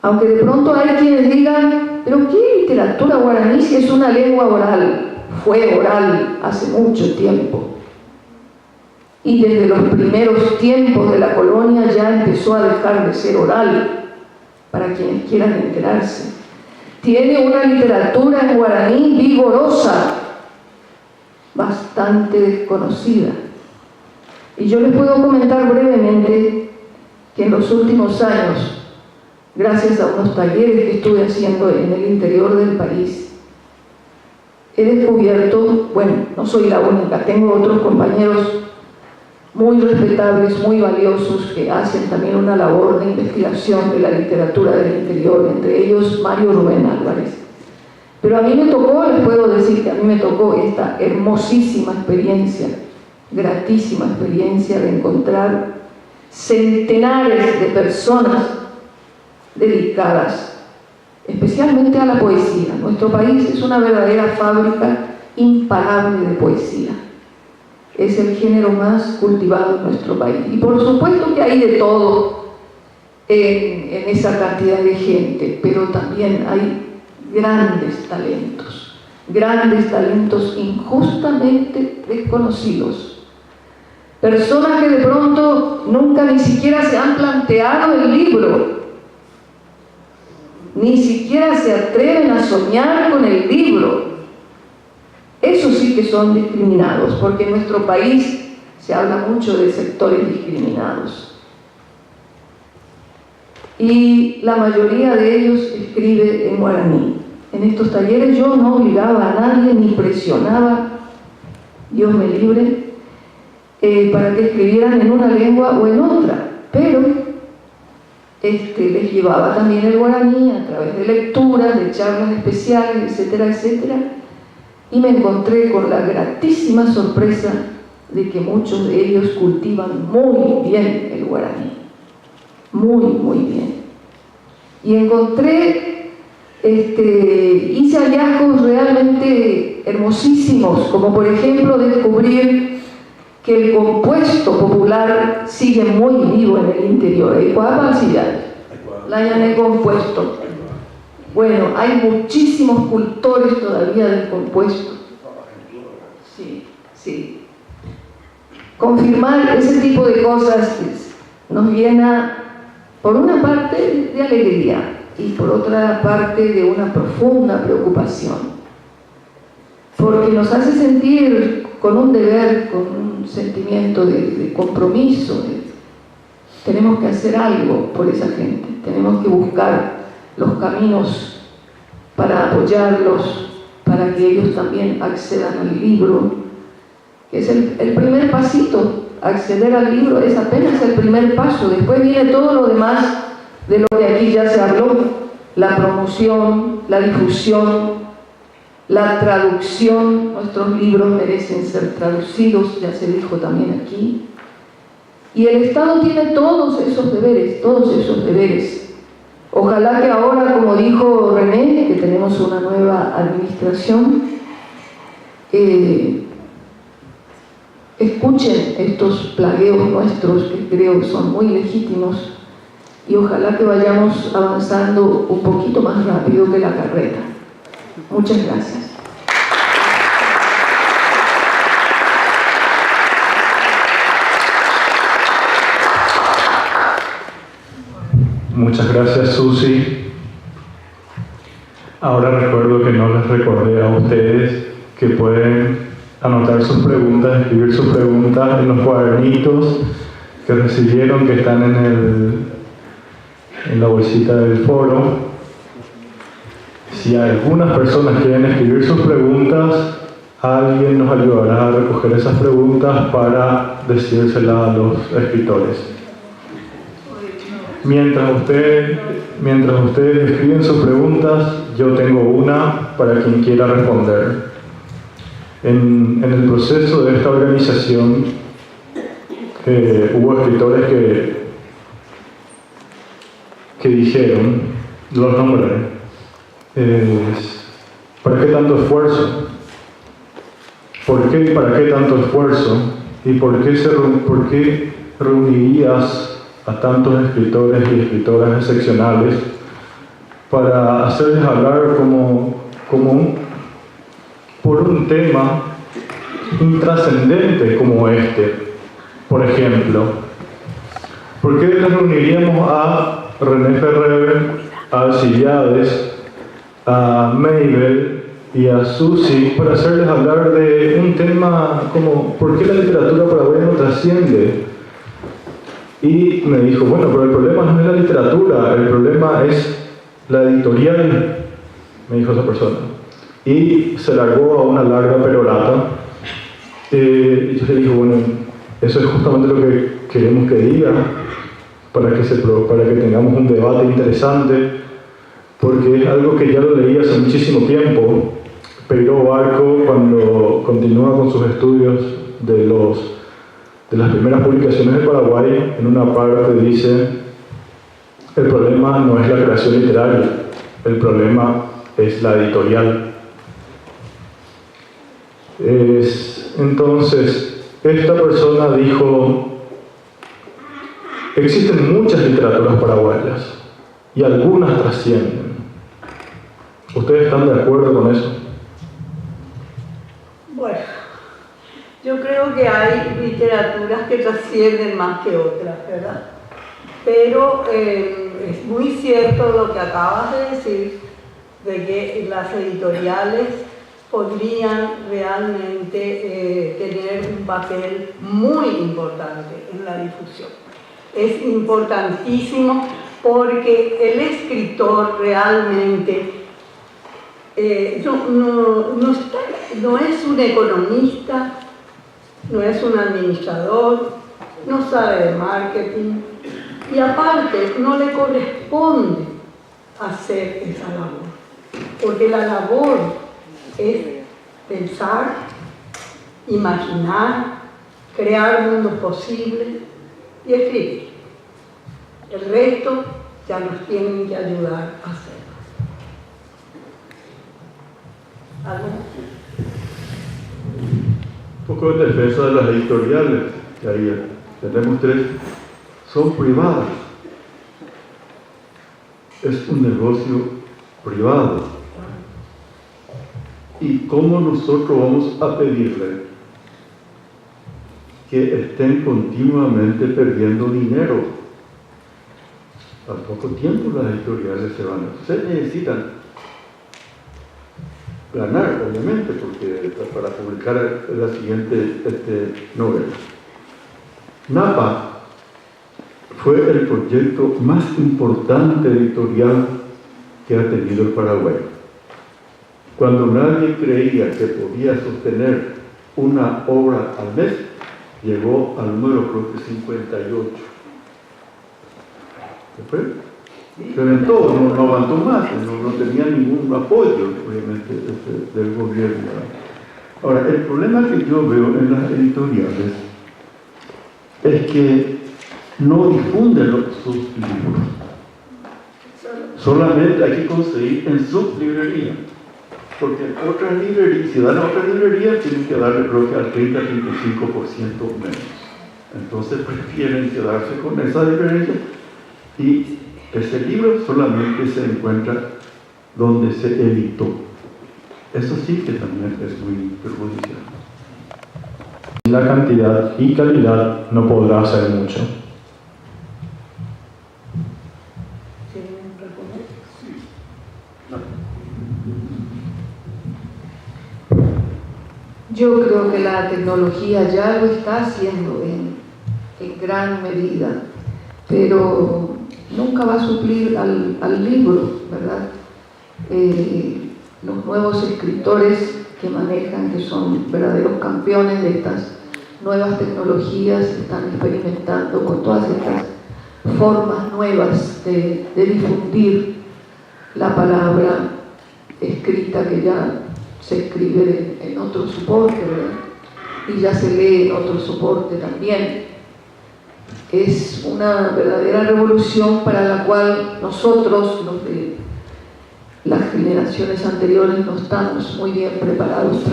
Aunque de pronto hay quienes digan, pero ¿qué literatura guaraní si es una lengua oral? Fue oral hace mucho tiempo. Y desde los primeros tiempos de la colonia ya empezó a dejar de ser oral, para quienes quieran enterarse. Tiene una literatura en guaraní vigorosa, bastante desconocida. Y yo les puedo comentar brevemente que en los últimos años, gracias a unos talleres que estuve haciendo en el interior del país, he descubierto, bueno, no soy la única, tengo otros compañeros muy respetables, muy valiosos, que hacen también una labor de investigación de la literatura del interior, entre ellos Mario Rubén Álvarez. Pero a mí me tocó, les puedo decir que a mí me tocó esta hermosísima experiencia, gratísima experiencia de encontrar centenares de personas dedicadas especialmente a la poesía. Nuestro país es una verdadera fábrica imparable de poesía. Es el género más cultivado en nuestro país. Y por supuesto que hay de todo en esa cantidad de gente, pero también hay grandes talentos injustamente desconocidos. Personas que de pronto nunca ni siquiera se han planteado el libro, ni siquiera se atreven a soñar con el libro. Esos sí que son discriminados, porque en nuestro país se habla mucho de sectores discriminados. Y la mayoría de ellos escribe en guaraní. En estos talleres yo no obligaba a nadie ni presionaba, Dios me libre, para que escribieran en una lengua o en otra, pero les llevaba también el guaraní a través de lecturas, de charlas especiales, etcétera, etcétera, y me encontré con la gratísima sorpresa de que muchos de ellos cultivan muy bien el guaraní, muy bien. Y encontré, hice hallazgos realmente hermosísimos, como por ejemplo descubrir que el compuesto popular sigue muy vivo en el interior. La llané compuesto. Bueno, hay muchísimos cultores todavía del compuesto. Sí. Confirmar ese tipo de cosas nos llena, por una parte, de alegría y por otra parte de una profunda preocupación, porque nos hace sentir con un deber, con un sentimiento de compromiso. Tenemos que hacer algo por esa gente, tenemos que buscar los caminos para apoyarlos, para que ellos también accedan al libro, que es el primer pasito. Acceder al libro es apenas el primer paso, después viene todo lo demás de lo que aquí ya se habló: la promoción, la difusión, la traducción. Nuestros libros merecen ser traducidos, ya se dijo también aquí. Y el Estado tiene todos esos deberes. Ojalá que ahora, como dijo René, que tenemos una nueva administración, escuchen estos plagueos nuestros, que creo son muy legítimos, y ojalá que vayamos avanzando un poquito más rápido que la carreta. Muchas gracias. Muchas gracias, Susi. Ahora recuerdo que no les recordé a ustedes que pueden anotar sus preguntas, escribir sus preguntas en los cuadernitos que recibieron, que están en la bolsita del foro. Si algunas personas quieren escribir sus preguntas, alguien nos ayudará a recoger esas preguntas para decírselas a los escritores. Mientras ustedes escriben sus preguntas, yo tengo una para quien quiera responder. En el proceso de esta organización hubo escritores que dijeron, los nombraré, ¿para qué tanto esfuerzo? ¿Para qué tanto esfuerzo? ¿Y por qué reunirías a tantos escritores y escritoras excepcionales para hacerles hablar por un tema intrascendente como este? Por ejemplo, ¿por qué les reuniríamos a René Ferrer, a Alcibiades, a Mabel y a Susi para hacerles hablar de un tema como ¿por qué la literatura paraguaya no trasciende? Y me dijo, bueno, pero el problema no es la literatura, el problema es la editorial, me dijo esa persona. Y se largó a una larga perorata. Y yo le dije, bueno, eso es justamente lo que queremos que diga, para que tengamos un debate interesante, porque es algo que ya lo leí hace muchísimo tiempo. Peiro Barco, cuando continúa con sus estudios de las primeras publicaciones de Paraguay, en una parte dice, el problema no es la creación literaria, el problema es la editorial. Entonces, esta persona dijo, existen muchas literaturas paraguayas y algunas trascienden. ¿Ustedes están de acuerdo con eso? Bueno, yo creo que hay literaturas que trascienden más que otras, ¿verdad? Pero es muy cierto lo que acabas de decir, de que las editoriales podrían realmente tener un papel muy importante en la difusión. Es importantísimo porque el escritor realmente no es un economista, no es un administrador, no sabe de marketing y aparte no le corresponde hacer esa labor, porque la labor es pensar, imaginar, crear mundos posibles y escribir. El resto ya nos tienen que ayudar a hacerlo. ¿Algo? Un poco de defensa de las editoriales que haría. Tenemos tres, son privadas. Es un negocio privado. ¿Y cómo nosotros vamos a pedirle que estén continuamente perdiendo dinero? Al poco tiempo las editoriales se van. Se necesitan ganar, obviamente, porque para publicar la siguiente novela. Napa fue el proyecto más importante editorial que ha tenido el Paraguay. Cuando nadie creía que podía sostener una obra al mes, llegó al número, creo que 58. Se reventó, no aguantó más, no tenía ningún apoyo, obviamente, del gobierno. Ahora, el problema que yo veo en las editoriales es que no difunden sus libros. Solamente hay que conseguir en sus librerías. Porque en otras librerías, si dan a otras librerías, tienen que darle creo que al 30-35% menos. Entonces prefieren quedarse con esa librería y ese libro solamente se encuentra donde se editó. Eso sí que también es muy perjudicial. La cantidad y calidad no podrá hacer mucho. Yo creo que la tecnología ya lo está haciendo en gran medida, pero nunca va a suplir al libro, ¿verdad? Los nuevos escritores que manejan, que son verdaderos campeones de estas nuevas tecnologías, están experimentando con todas estas formas nuevas de difundir la palabra escrita que ya se escribe en otro soporte, ¿verdad? Y ya se lee en otro soporte también. Es una verdadera revolución para la cual nosotros, los de las generaciones anteriores, no estamos muy bien preparados.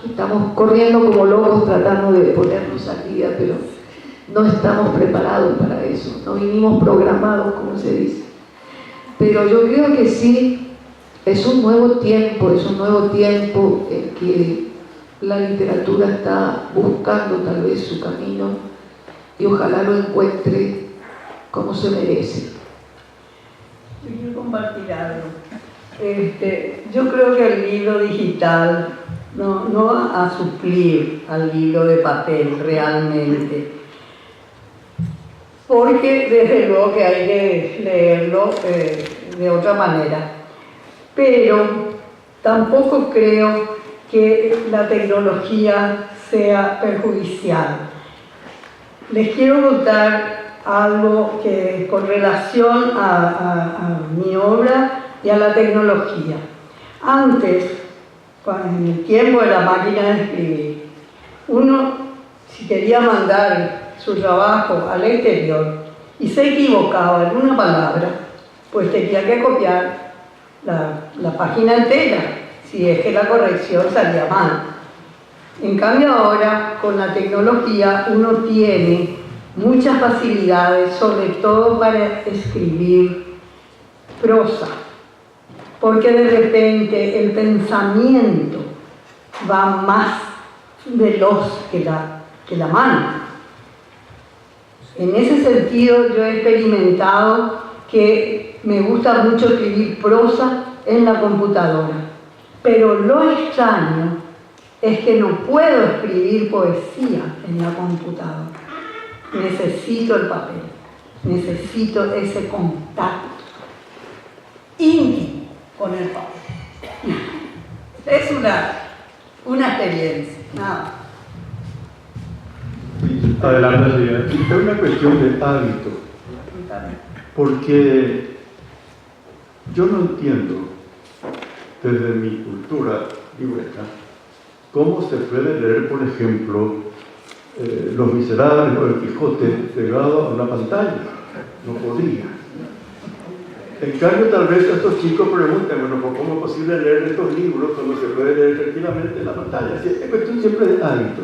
Estamos corriendo como locos tratando de ponernos al día, pero no estamos preparados para eso, no vinimos programados, como se dice. Pero yo creo que sí, es un nuevo tiempo en que la literatura está buscando tal vez su camino y ojalá lo encuentre como se merece. Yo quiero compartir algo. Yo creo que el libro digital no va a suplir al libro de papel realmente, porque desde luego que hay que leerlo de otra manera, pero tampoco creo que la tecnología sea perjudicial. Les quiero contar algo que con relación a mi obra y a la tecnología. Antes, en el tiempo de la máquina de escribir, uno, si quería mandar su trabajo al exterior y se equivocaba en una palabra, pues tenía que copiar la página entera, si es que la corrección salía mal. En cambio ahora, con la tecnología, uno tiene muchas facilidades, sobre todo para escribir prosa, porque de repente el pensamiento va más veloz que la mano. En ese sentido, yo he experimentado que me gusta mucho escribir prosa en la computadora, pero lo extraño es que no puedo escribir poesía en la computadora. Necesito el papel, necesito ese contacto íntimo con el papel. Es una experiencia, nada. Adelante, señora. Es una cuestión de hábito, porque yo no entiendo desde mi cultura libreta cómo se puede leer, por ejemplo, Los Miserables o El Quijote pegado a una pantalla. No podía. En cambio, tal vez estos chicos preguntan, bueno, ¿cómo es posible leer estos libros cuando se puede leer tranquilamente en la pantalla? Sí, es cuestión siempre de hábito.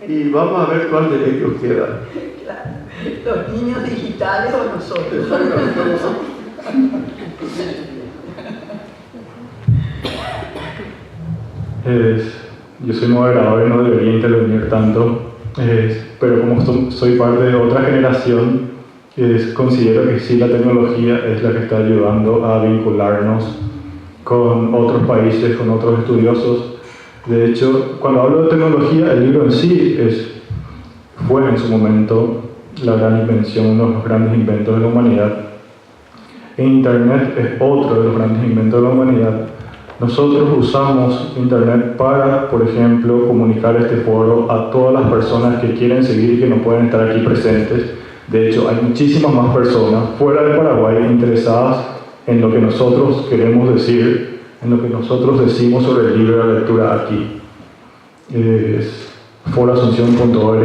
Y vamos a ver cuál de ellos queda. Claro. Los niños digitales o nosotros. Yo soy moderador y no debería intervenir tanto, pero como soy parte de otra generación, considero que sí, la tecnología es la que está ayudando a vincularnos con otros países, con otros estudiosos. De hecho, cuando hablo de tecnología, el libro en sí fue en su momento la gran invención, uno de los grandes inventos de la humanidad. Internet es otro de los grandes inventos de la humanidad. Nosotros usamos Internet para, por ejemplo, comunicar este foro a todas las personas que quieren seguir y que no pueden estar aquí presentes. De hecho, hay muchísimas más personas fuera de Paraguay interesadas en lo que nosotros queremos decir, en lo que nosotros decimos sobre el libro de la lectura aquí. Es foroasunción.org,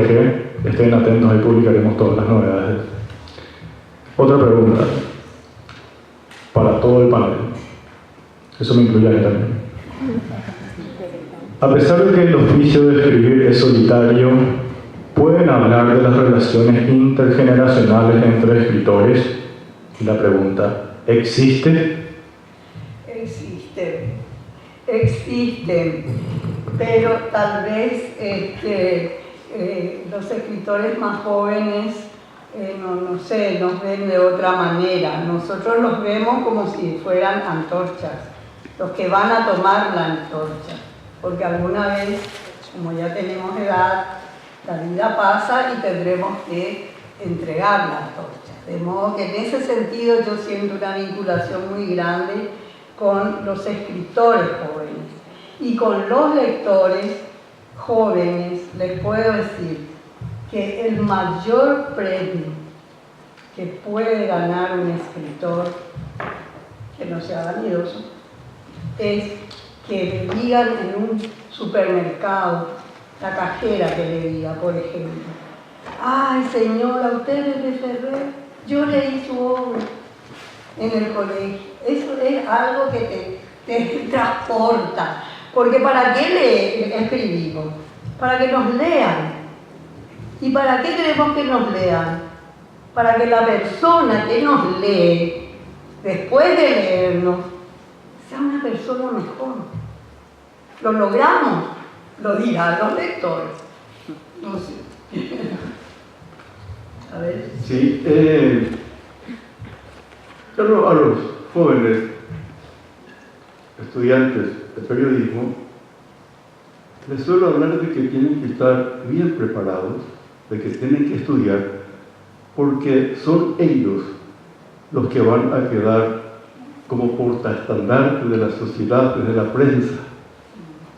estén atentos, ahí publicaremos todas las novedades. Otra pregunta para todo el panel. Eso me incluye a mí también. A pesar de que el oficio de escribir es solitario, ¿pueden hablar de las relaciones intergeneracionales entre escritores? Y la pregunta, ¿existe? Existen, pero tal vez los escritores más jóvenes no sé, nos ven de otra manera. Nosotros los vemos como si fueran antorchas, los que van a tomar la antorcha, porque alguna vez, como ya tenemos edad, la vida pasa y tendremos que entregar la antorcha. De modo que en ese sentido yo siento una vinculación muy grande con los escritores jóvenes. Y con los lectores jóvenes les puedo decir que el mayor premio que puede ganar un escritor, que no sea vanidoso, es que le digan en un supermercado, la cajera que le diga, por ejemplo, ay señora, usted es de Ferrer, yo leí su obra en el colegio. Eso es algo que te transporta, porque ¿para qué escribimos? Para que nos lean. ¿Y para qué queremos que nos lean? Para que la persona que nos lee, después de leernos, sea una persona mejor. ¿Lo logramos? Lo dirán los lectores. No sé. A ver. Sí, pero a los jóvenes estudiantes de periodismo les suelo hablar de que tienen que estar bien preparados, de que tienen que estudiar, porque son ellos los que van a quedar como portaestandarte de la sociedad, de la prensa.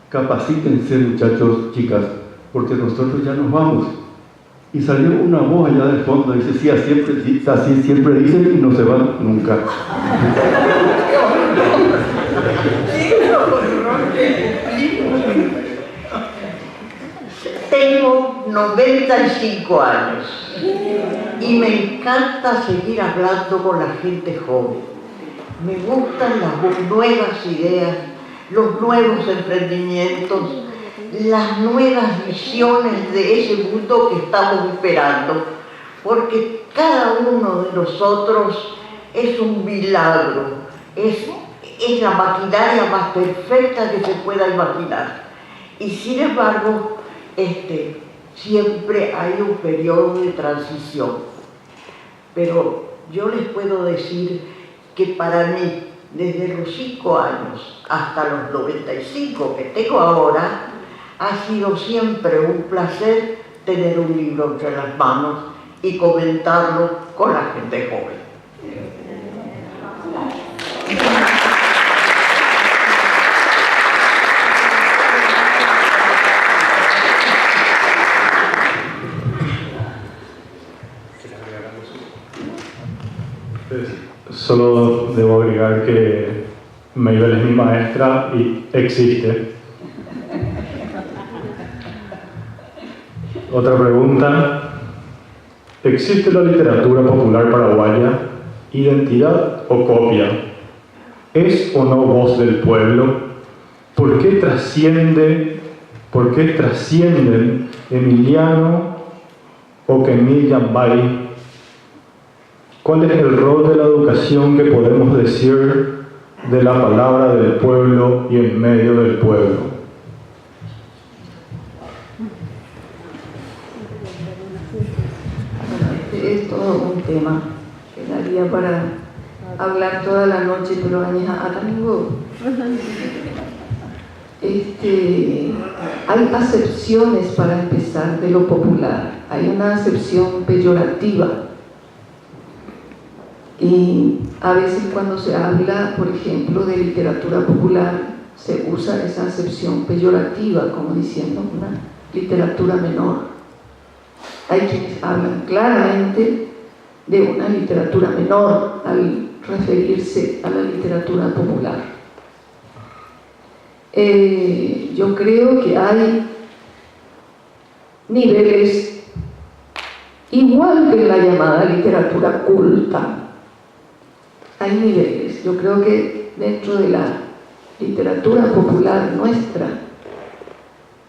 Capacítense, muchachos, chicas, porque nosotros ya nos vamos. Y salió una voz allá del fondo, dice, sí, así siempre dicen y no se van nunca. Tengo 95 años y me encanta seguir hablando con la gente joven. Me gustan las nuevas ideas, los nuevos emprendimientos, las nuevas visiones de ese mundo que estamos esperando, porque cada uno de nosotros es un milagro, es la maquinaria más perfecta que se pueda imaginar. Y sin embargo, siempre hay un periodo de transición. Pero yo les puedo decir que para mí, desde los 5 años hasta los 95 que tengo ahora, ha sido siempre un placer tener un libro entre las manos y comentarlo con la gente joven. Solo debo agregar que Mabel es mi maestra y existe. Otra pregunta. ¿Existe la literatura popular paraguaya? ¿Identidad o copia? ¿Es o no voz del pueblo? ¿Por qué trascienden Emiliano o Kemil Yambay? ¿Cuál es el rol de la educación que podemos decir de la palabra del pueblo y en medio del pueblo? Es todo un tema que daría para hablar toda la noche, pero hay acepciones para empezar de lo popular. Hay una acepción peyorativa. Y a veces cuando se habla, por ejemplo, de literatura popular, se usa esa acepción peyorativa, como diciendo una literatura menor. Hay quienes hablan claramente de una literatura menor al referirse a la literatura popular. Yo creo que hay niveles, igual que en la llamada literatura culta. Hay niveles. Yo creo que dentro de la literatura popular nuestra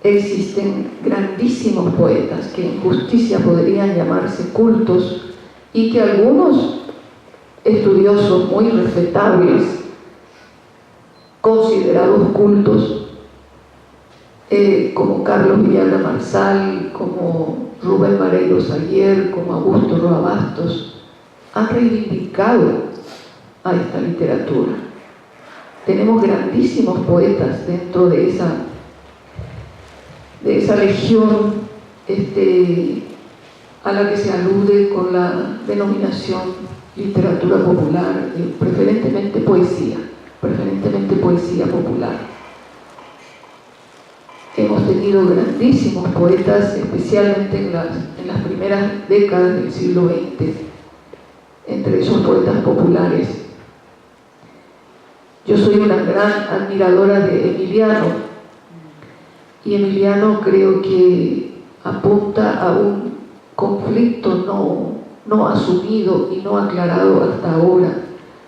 existen grandísimos poetas que en justicia podrían llamarse cultos y que algunos estudiosos muy respetables, considerados cultos, como Carlos Villagra Marsal, como Rubén Mareiro Salier, como Augusto Roa Bastos, han reivindicado a esta literatura. Tenemos grandísimos poetas dentro de esa legión a la que se alude con la denominación literatura popular, preferentemente poesía popular. Hemos tenido grandísimos poetas, especialmente en las primeras décadas del siglo XX, entre esos poetas populares. Yo soy una gran admiradora de Emiliano, y Emiliano creo que apunta a un conflicto no asumido y no aclarado hasta ahora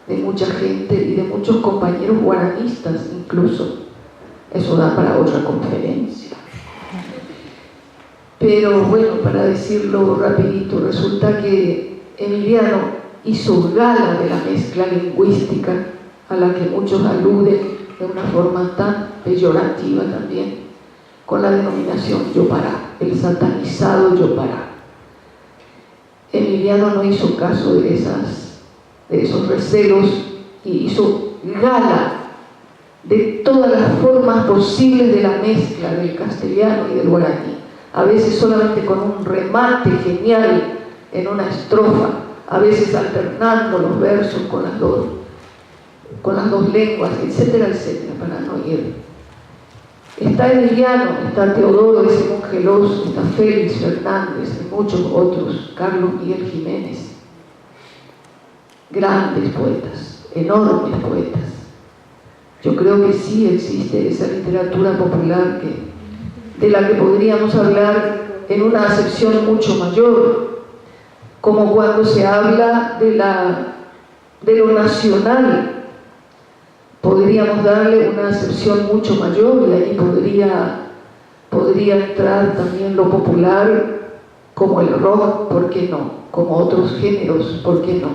de mucha gente y de muchos compañeros guaranistas incluso. Eso da para otra conferencia. Pero bueno, para decirlo rapidito, resulta que Emiliano hizo gala de la mezcla lingüística a la que muchos aluden de una forma tan peyorativa también, con la denominación Yopará, el satanizado Yopará. Emiliano no hizo caso de esos recelos y hizo gala de todas las formas posibles de la mezcla del castellano y del guaraní, a veces solamente con un remate genial en una estrofa, a veces alternando los versos con las dos lenguas, etcétera, etcétera, para no ir. Está Emiliano, está Teodoro ese Mongelos, está Félix Fernández y muchos otros, Carlos Miguel Jiménez, grandes poetas, enormes poetas. Yo creo que sí existe esa literatura popular de la que podríamos hablar en una acepción mucho mayor, como cuando se habla de lo nacional. Podríamos darle una acepción mucho mayor y ahí podría entrar también lo popular, como el rock, ¿por qué no? Como otros géneros, ¿por qué no?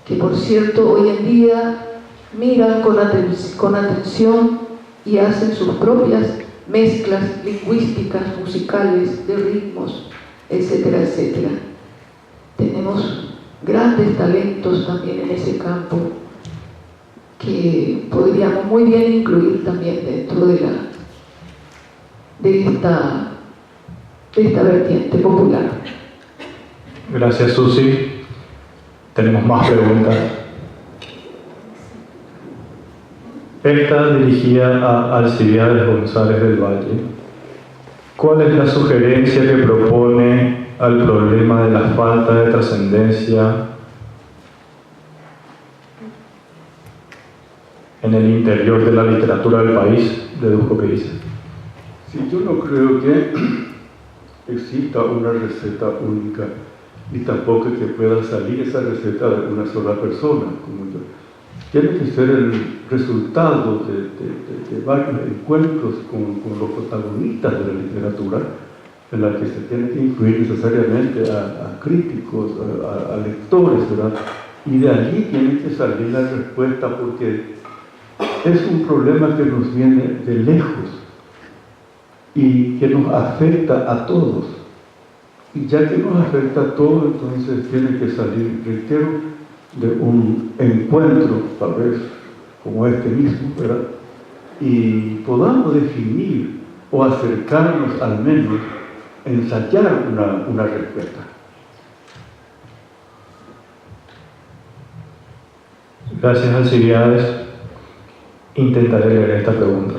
Que por cierto hoy en día miran con atención y hacen sus propias mezclas lingüísticas, musicales, de ritmos, etcétera, etcétera. Tenemos grandes talentos también en ese campo que podríamos muy bien incluir también dentro de esta vertiente popular. Gracias, Susi. Tenemos más preguntas. Esta dirigida a Alcibiades González del Valle. ¿Cuál es la sugerencia que propone al problema de la falta de trascendencia en el interior de la literatura del país? Deduzco que dice. Sí, yo no creo que exista una receta única, ni tampoco que pueda salir esa receta de una sola persona. Tiene que ser el resultado de varios encuentros con los protagonistas de la literatura, en la que se tiene que incluir necesariamente a críticos, a lectores, ¿verdad? Y de allí tiene que salir la respuesta, porque es un problema que nos viene de lejos y que nos afecta a todos. Y ya que nos afecta a todos, entonces tiene que salir, reitero, de un encuentro, tal vez como este mismo, ¿verdad? Y podamos definir o acercarnos al menos, ensayar una respuesta. Gracias, Alcibiades. Intentaré leer esta pregunta.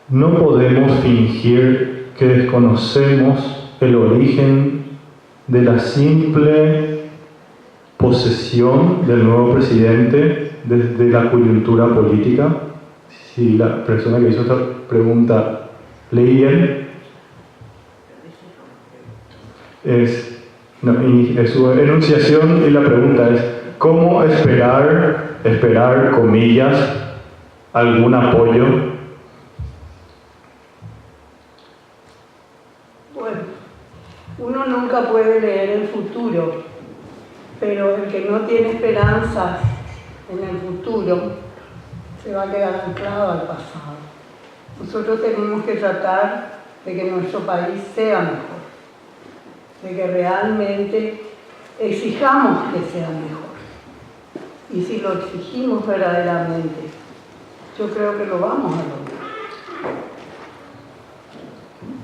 No podemos fingir que desconocemos el origen de la simple posesión del nuevo presidente desde la coyuntura política. Si la persona que hizo esta pregunta leí bien, es su enunciación, y la pregunta es: ¿cómo esperar, comillas, algún apoyo? Bueno, uno nunca puede leer el futuro, pero el que no tiene esperanzas en el futuro se va a quedar anclado al pasado. Nosotros tenemos que tratar de que nuestro país sea mejor, de que realmente exijamos que sea mejor. Y si lo exigimos verdaderamente, yo creo que lo vamos a lograr.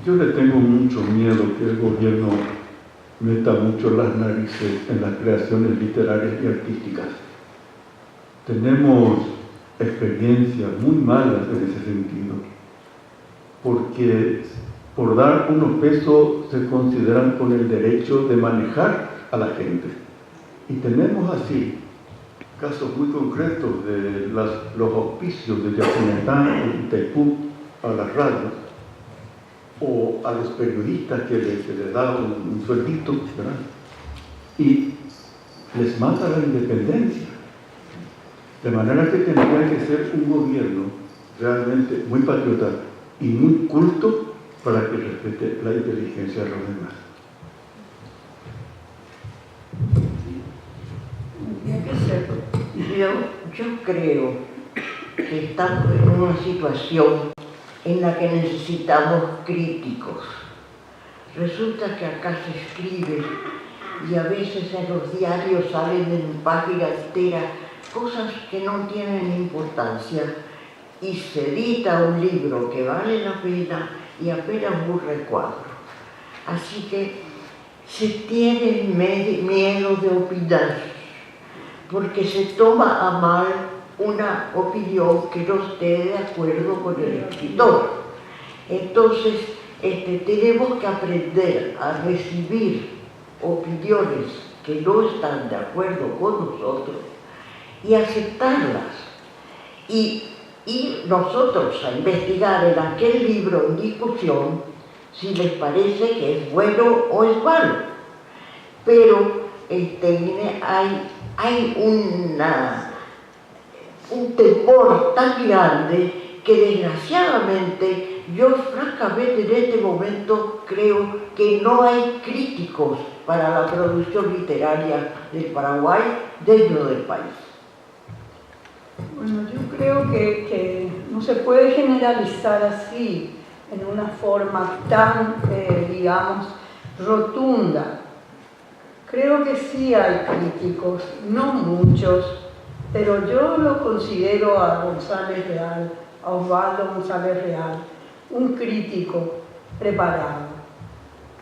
Yo le tengo mucho miedo que el gobierno meta mucho las narices en las creaciones literarias y artísticas. Tenemos experiencias muy malas en ese sentido, porque por dar unos pesos se consideran con el derecho de manejar a la gente. Y tenemos así casos muy concretos de los auspicios de Yacinetán y Taipú a las radios o a los periodistas que le da un sueldito, ¿verdad? Y les mata la independencia. De manera que tendría que ser un gobierno realmente muy patriota y muy culto para que respete la inteligencia de los demás. Yo creo que estamos en una situación en la que necesitamos críticos. Resulta que acá se escribe y a veces en los diarios salen en página entera cosas que no tienen importancia y se edita un libro que vale la pena y apenas un recuadro. Así que se tiene miedo de opinar, porque se toma a mal una opinión que no esté de acuerdo con el escritor. Entonces, tenemos que aprender a recibir opiniones que no están de acuerdo con nosotros y aceptarlas. Y nosotros a investigar en aquel libro en discusión si les parece que es bueno o es malo. Pero hay un temor tan grande que desgraciadamente yo francamente en este momento creo que no hay críticos para la producción literaria del Paraguay dentro del país. Bueno, yo creo que no se puede generalizar así, en una forma tan, digamos, rotunda. Creo que sí hay críticos, no muchos, pero yo lo considero a González Real, a Osvaldo González Real, un crítico preparado.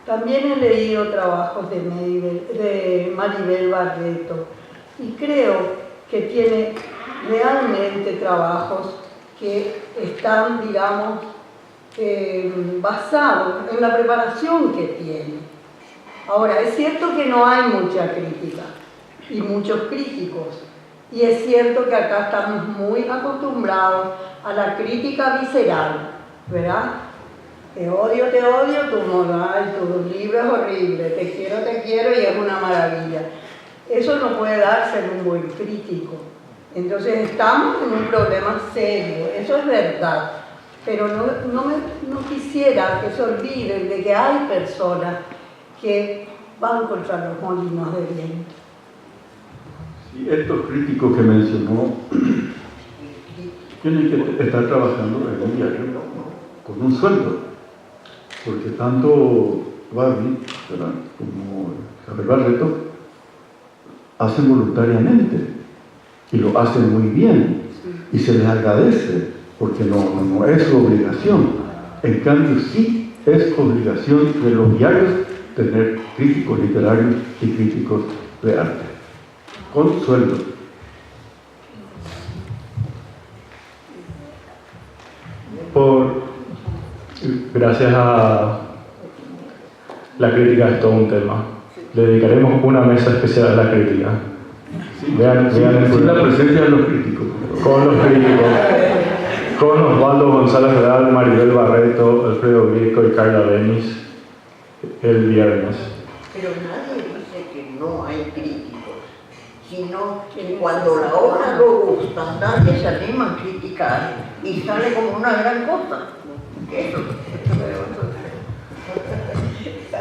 También he leído trabajos de Maribel Barreto y creo que tiene realmente trabajos que están, digamos, basados en la preparación que tiene. Ahora, es cierto que no hay mucha crítica y muchos críticos, y es cierto que acá estamos muy acostumbrados a la crítica visceral, ¿verdad? Te odio, tu moral, tu libro es horrible, te quiero y es una maravilla. Eso no puede darse en un buen crítico. Entonces estamos en un problema serio, eso es verdad, pero no quisiera que se olviden de que hay personas que van contra los molinos de viento. Sí, estos críticos que mencionó tienen que estar trabajando en un diario con un sueldo, porque tanto Babi como Isabel Barreto hacen voluntariamente y lo hacen muy bien y se les agradece porque no es su obligación. En cambio sí es obligación de los diarios tener críticos literarios y críticos de arte con sueldo. Gracias a la crítica es todo un tema. Le dedicaremos una mesa especial a la crítica. Vean la presencia de los críticos. Con los críticos. Con Osvaldo González Real, Maribel Barreto, Alfredo Grieco y Carla Benis el viernes. Pero nadie dice que no hay críticos, sino que cuando la obra no gusta, nadie se anima a criticar y sale como una gran cosa. Eso.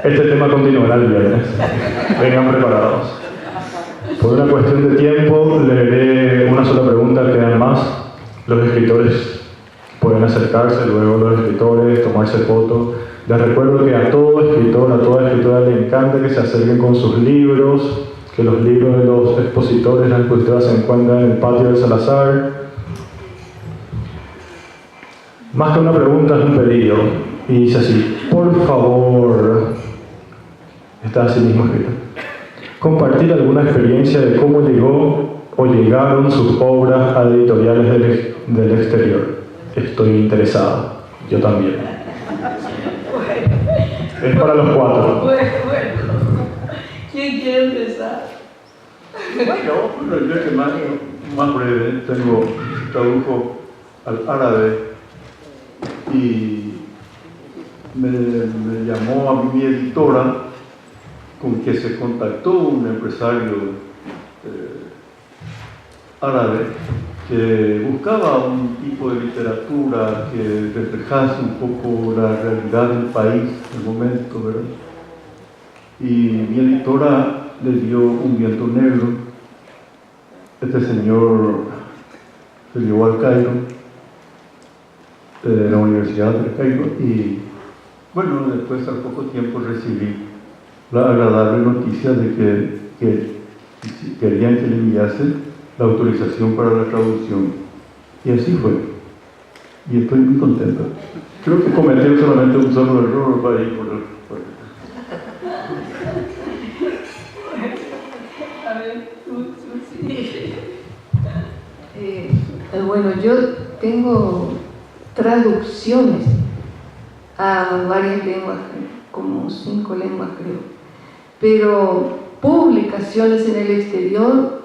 Este tema continuará el viernes. Vengan preparados. Por una cuestión de tiempo, leeré una sola pregunta, quedan más. Los escritores pueden acercarse, luego los escritores, tomarse fotos. Les recuerdo que a todo escritor, a toda escritora le encanta que se acerquen con sus libros, que los libros de los expositores, las expositoras se encuentran en el patio del Salazar. Más que una pregunta es un pedido, y dice así: por favor, está así mismo escrito, compartir alguna experiencia de cómo llegó o llegaron sus obras a editoriales del exterior. Estoy interesado, yo también. Es para los cuatro. Bueno. ¿Quién quiere empezar? Bueno, yo que más. más breve, tradujo al árabe y me llamó a mí mi editora, con que se contactó un empresario árabe que buscaba un tipo de literatura que reflejase un poco la realidad del país en el momento, ¿verdad? Y mi editora le dio Un viento negro. Este señor se llevó al Cairo, de la Universidad del Cairo, y bueno, después al poco tiempo recibí la agradable noticia de que querían que le enviase la autorización para la traducción. Y así fue. Y estoy muy contento. Creo que cometí solamente un solo error para ir por A ver, tú sí. Bueno, yo tengo traducciones a varias lenguas, como 5 lenguas creo, pero publicaciones en el exterior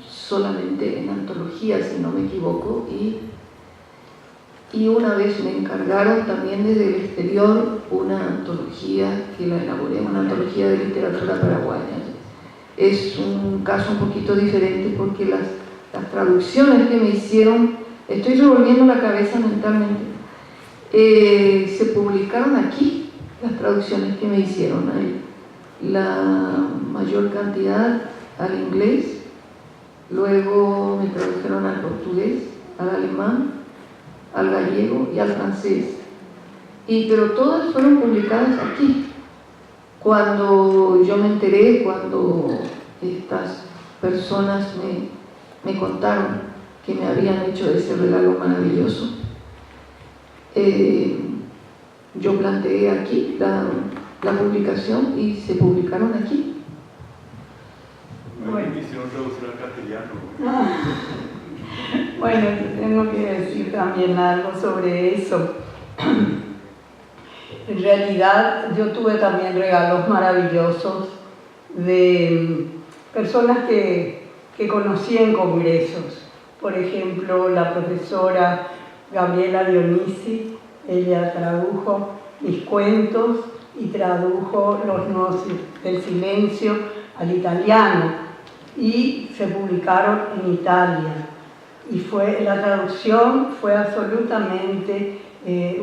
solamente en antologías, si no me equivoco, y una vez me encargaron también desde el exterior una antología que la elaboré, una antología de literatura paraguaya. Es un caso un poquito diferente porque las traducciones que me hicieron, estoy revolviendo la cabeza mentalmente, se publicaron aquí, las traducciones que me hicieron. La mayor cantidad al inglés, luego me tradujeron al portugués, al alemán, al gallego y al francés. Pero todas fueron publicadas aquí. Cuando yo me enteré, cuando estas personas me contaron que me habían hecho ese regalo maravilloso, yo planteé aquí la publicación y se publicaron aquí. Bueno, hicieron traducción al castellano. Bueno, tengo que decir también algo sobre eso. En realidad, yo tuve también regalos maravillosos de personas que conocí en congresos. Por ejemplo, la profesora Gabriela Dionisi, ella tradujo mis cuentos y tradujo Los Nudos del Silencio al italiano y se publicaron en Italia. Y la traducción fue absolutamente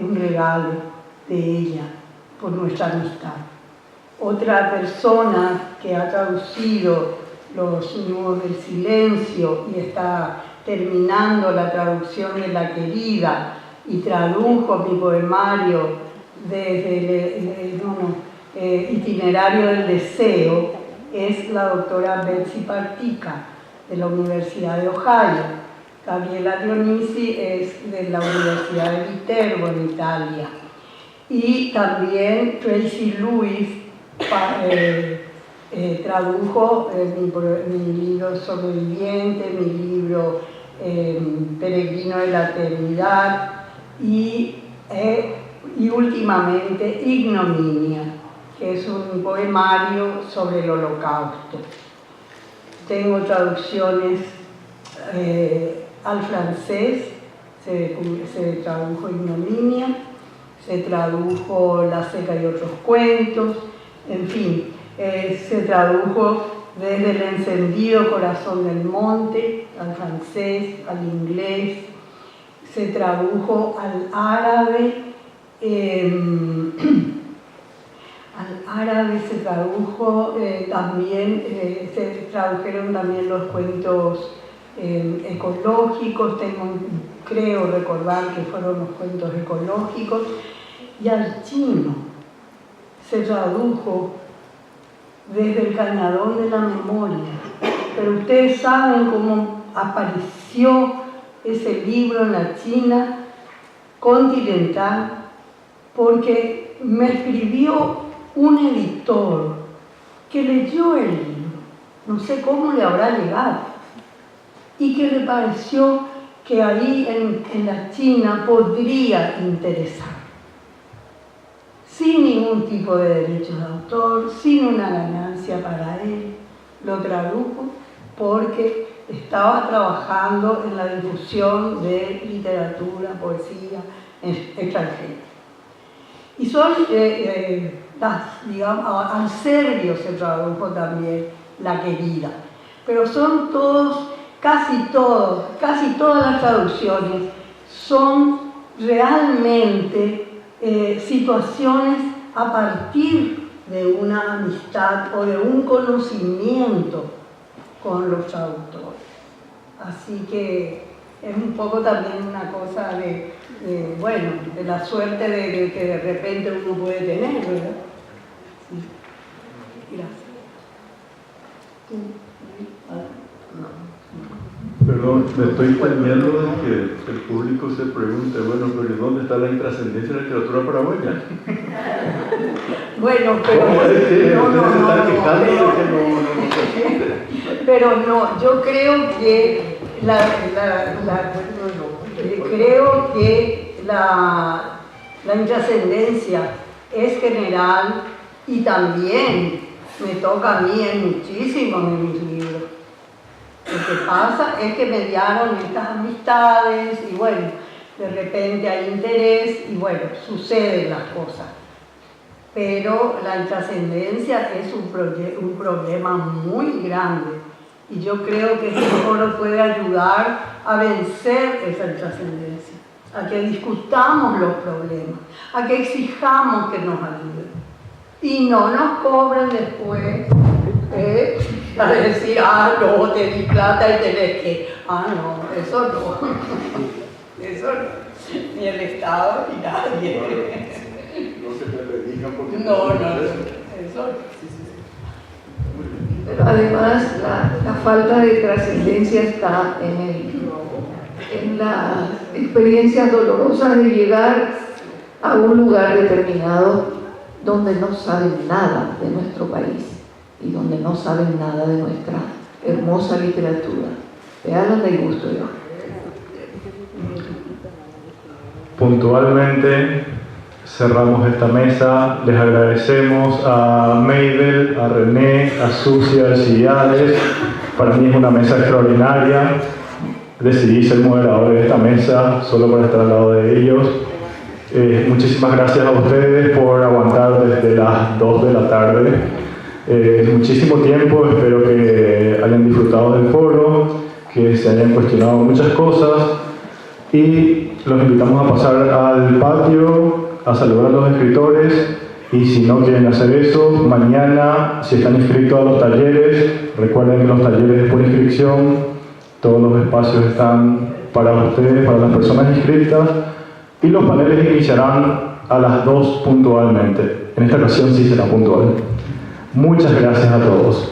un regalo de ella por nuestra amistad. Otra persona que ha traducido Los Nudos del Silencio y está terminando la traducción de La Querida y tradujo mi poemario desde el Itinerario del Deseo es la doctora Betsy Partica de la Universidad de Ohio. Gabriela Dionisi es de la Universidad de Viterbo en Italia. Y también Tracy Lewis tradujo mi libro Sobreviviente, mi libro Peregrino de la Eternidad y últimamente Ignominia, que es un poemario sobre el Holocausto. Tengo traducciones al francés, se tradujo Ignominia, se tradujo La Seca y otros cuentos, en fin, se tradujo desde El encendido corazón del monte, al francés, al inglés, se tradujo al árabe, se tradujo también, se tradujeron también los cuentos ecológicos, creo recordar que fueron los cuentos ecológicos, y al chino se tradujo desde El Cañadón de la Memoria. Pero ustedes saben cómo apareció ese libro en la China continental, porque me escribió un editor que leyó el libro, no sé cómo le habrá llegado, y que le pareció que ahí en la China podría interesar, sin ningún tipo de derechos de autor, sin una ganancia para él. Lo tradujo porque estabas trabajando en la difusión de literatura, poesía extranjera. Y son, digamos, al serbio se tradujo también La querida, pero son todos, casi todas las traducciones son realmente situaciones a partir de una amistad o de un conocimiento con los traductores. Así que es un poco también una cosa de la suerte de que de repente uno puede tener, ¿verdad? Sí. Gracias. Perdón, me estoy temiendo de que el público se pregunte, bueno, pero ¿dónde está la intrascendencia de la literatura paraguaya? Bueno, pero ¿Cómo es que no, ustedes se están quejando pero, de que no pero no, yo creo que la intrascendencia es general y también me toca a mí en muchísimos de mis libros. Lo que pasa es que mediaron estas amistades y bueno, de repente hay interés y bueno, suceden las cosas. Pero la intrascendencia es un problema muy grande y yo creo que este foro puede ayudar a vencer esa intrascendencia, a que discutamos los problemas, a que exijamos que nos ayuden y no nos cobren después a decir, no, te di plata y tenés que, no, eso no, eso no, ni el Estado ni nadie. No se me digan porque No, eso no. Pero además la falta de trascendencia está en la experiencia dolorosa de llegar a un lugar determinado donde no saben nada de nuestro país y donde no saben nada de nuestra hermosa literatura. Vean de gusto yo. Puntualmente cerramos esta mesa. Les agradecemos a Meibel, a René, a Susi, a Alcibiades. Para mí es una mesa extraordinaria. Decidí ser moderador de esta mesa solo para estar al lado de ellos. Muchísimas gracias a ustedes por aguantar desde las 2 de la tarde. Muchísimo tiempo, espero que hayan disfrutado del foro, que se hayan cuestionado muchas cosas y los invitamos a pasar al patio a saludar a los escritores y si no quieren hacer eso, mañana si están inscritos a los talleres, recuerden que los talleres es por inscripción, todos los espacios están para ustedes, para las personas inscritas y los paneles iniciarán a las 2 puntualmente. En esta ocasión sí será puntual. Muchas gracias a todos.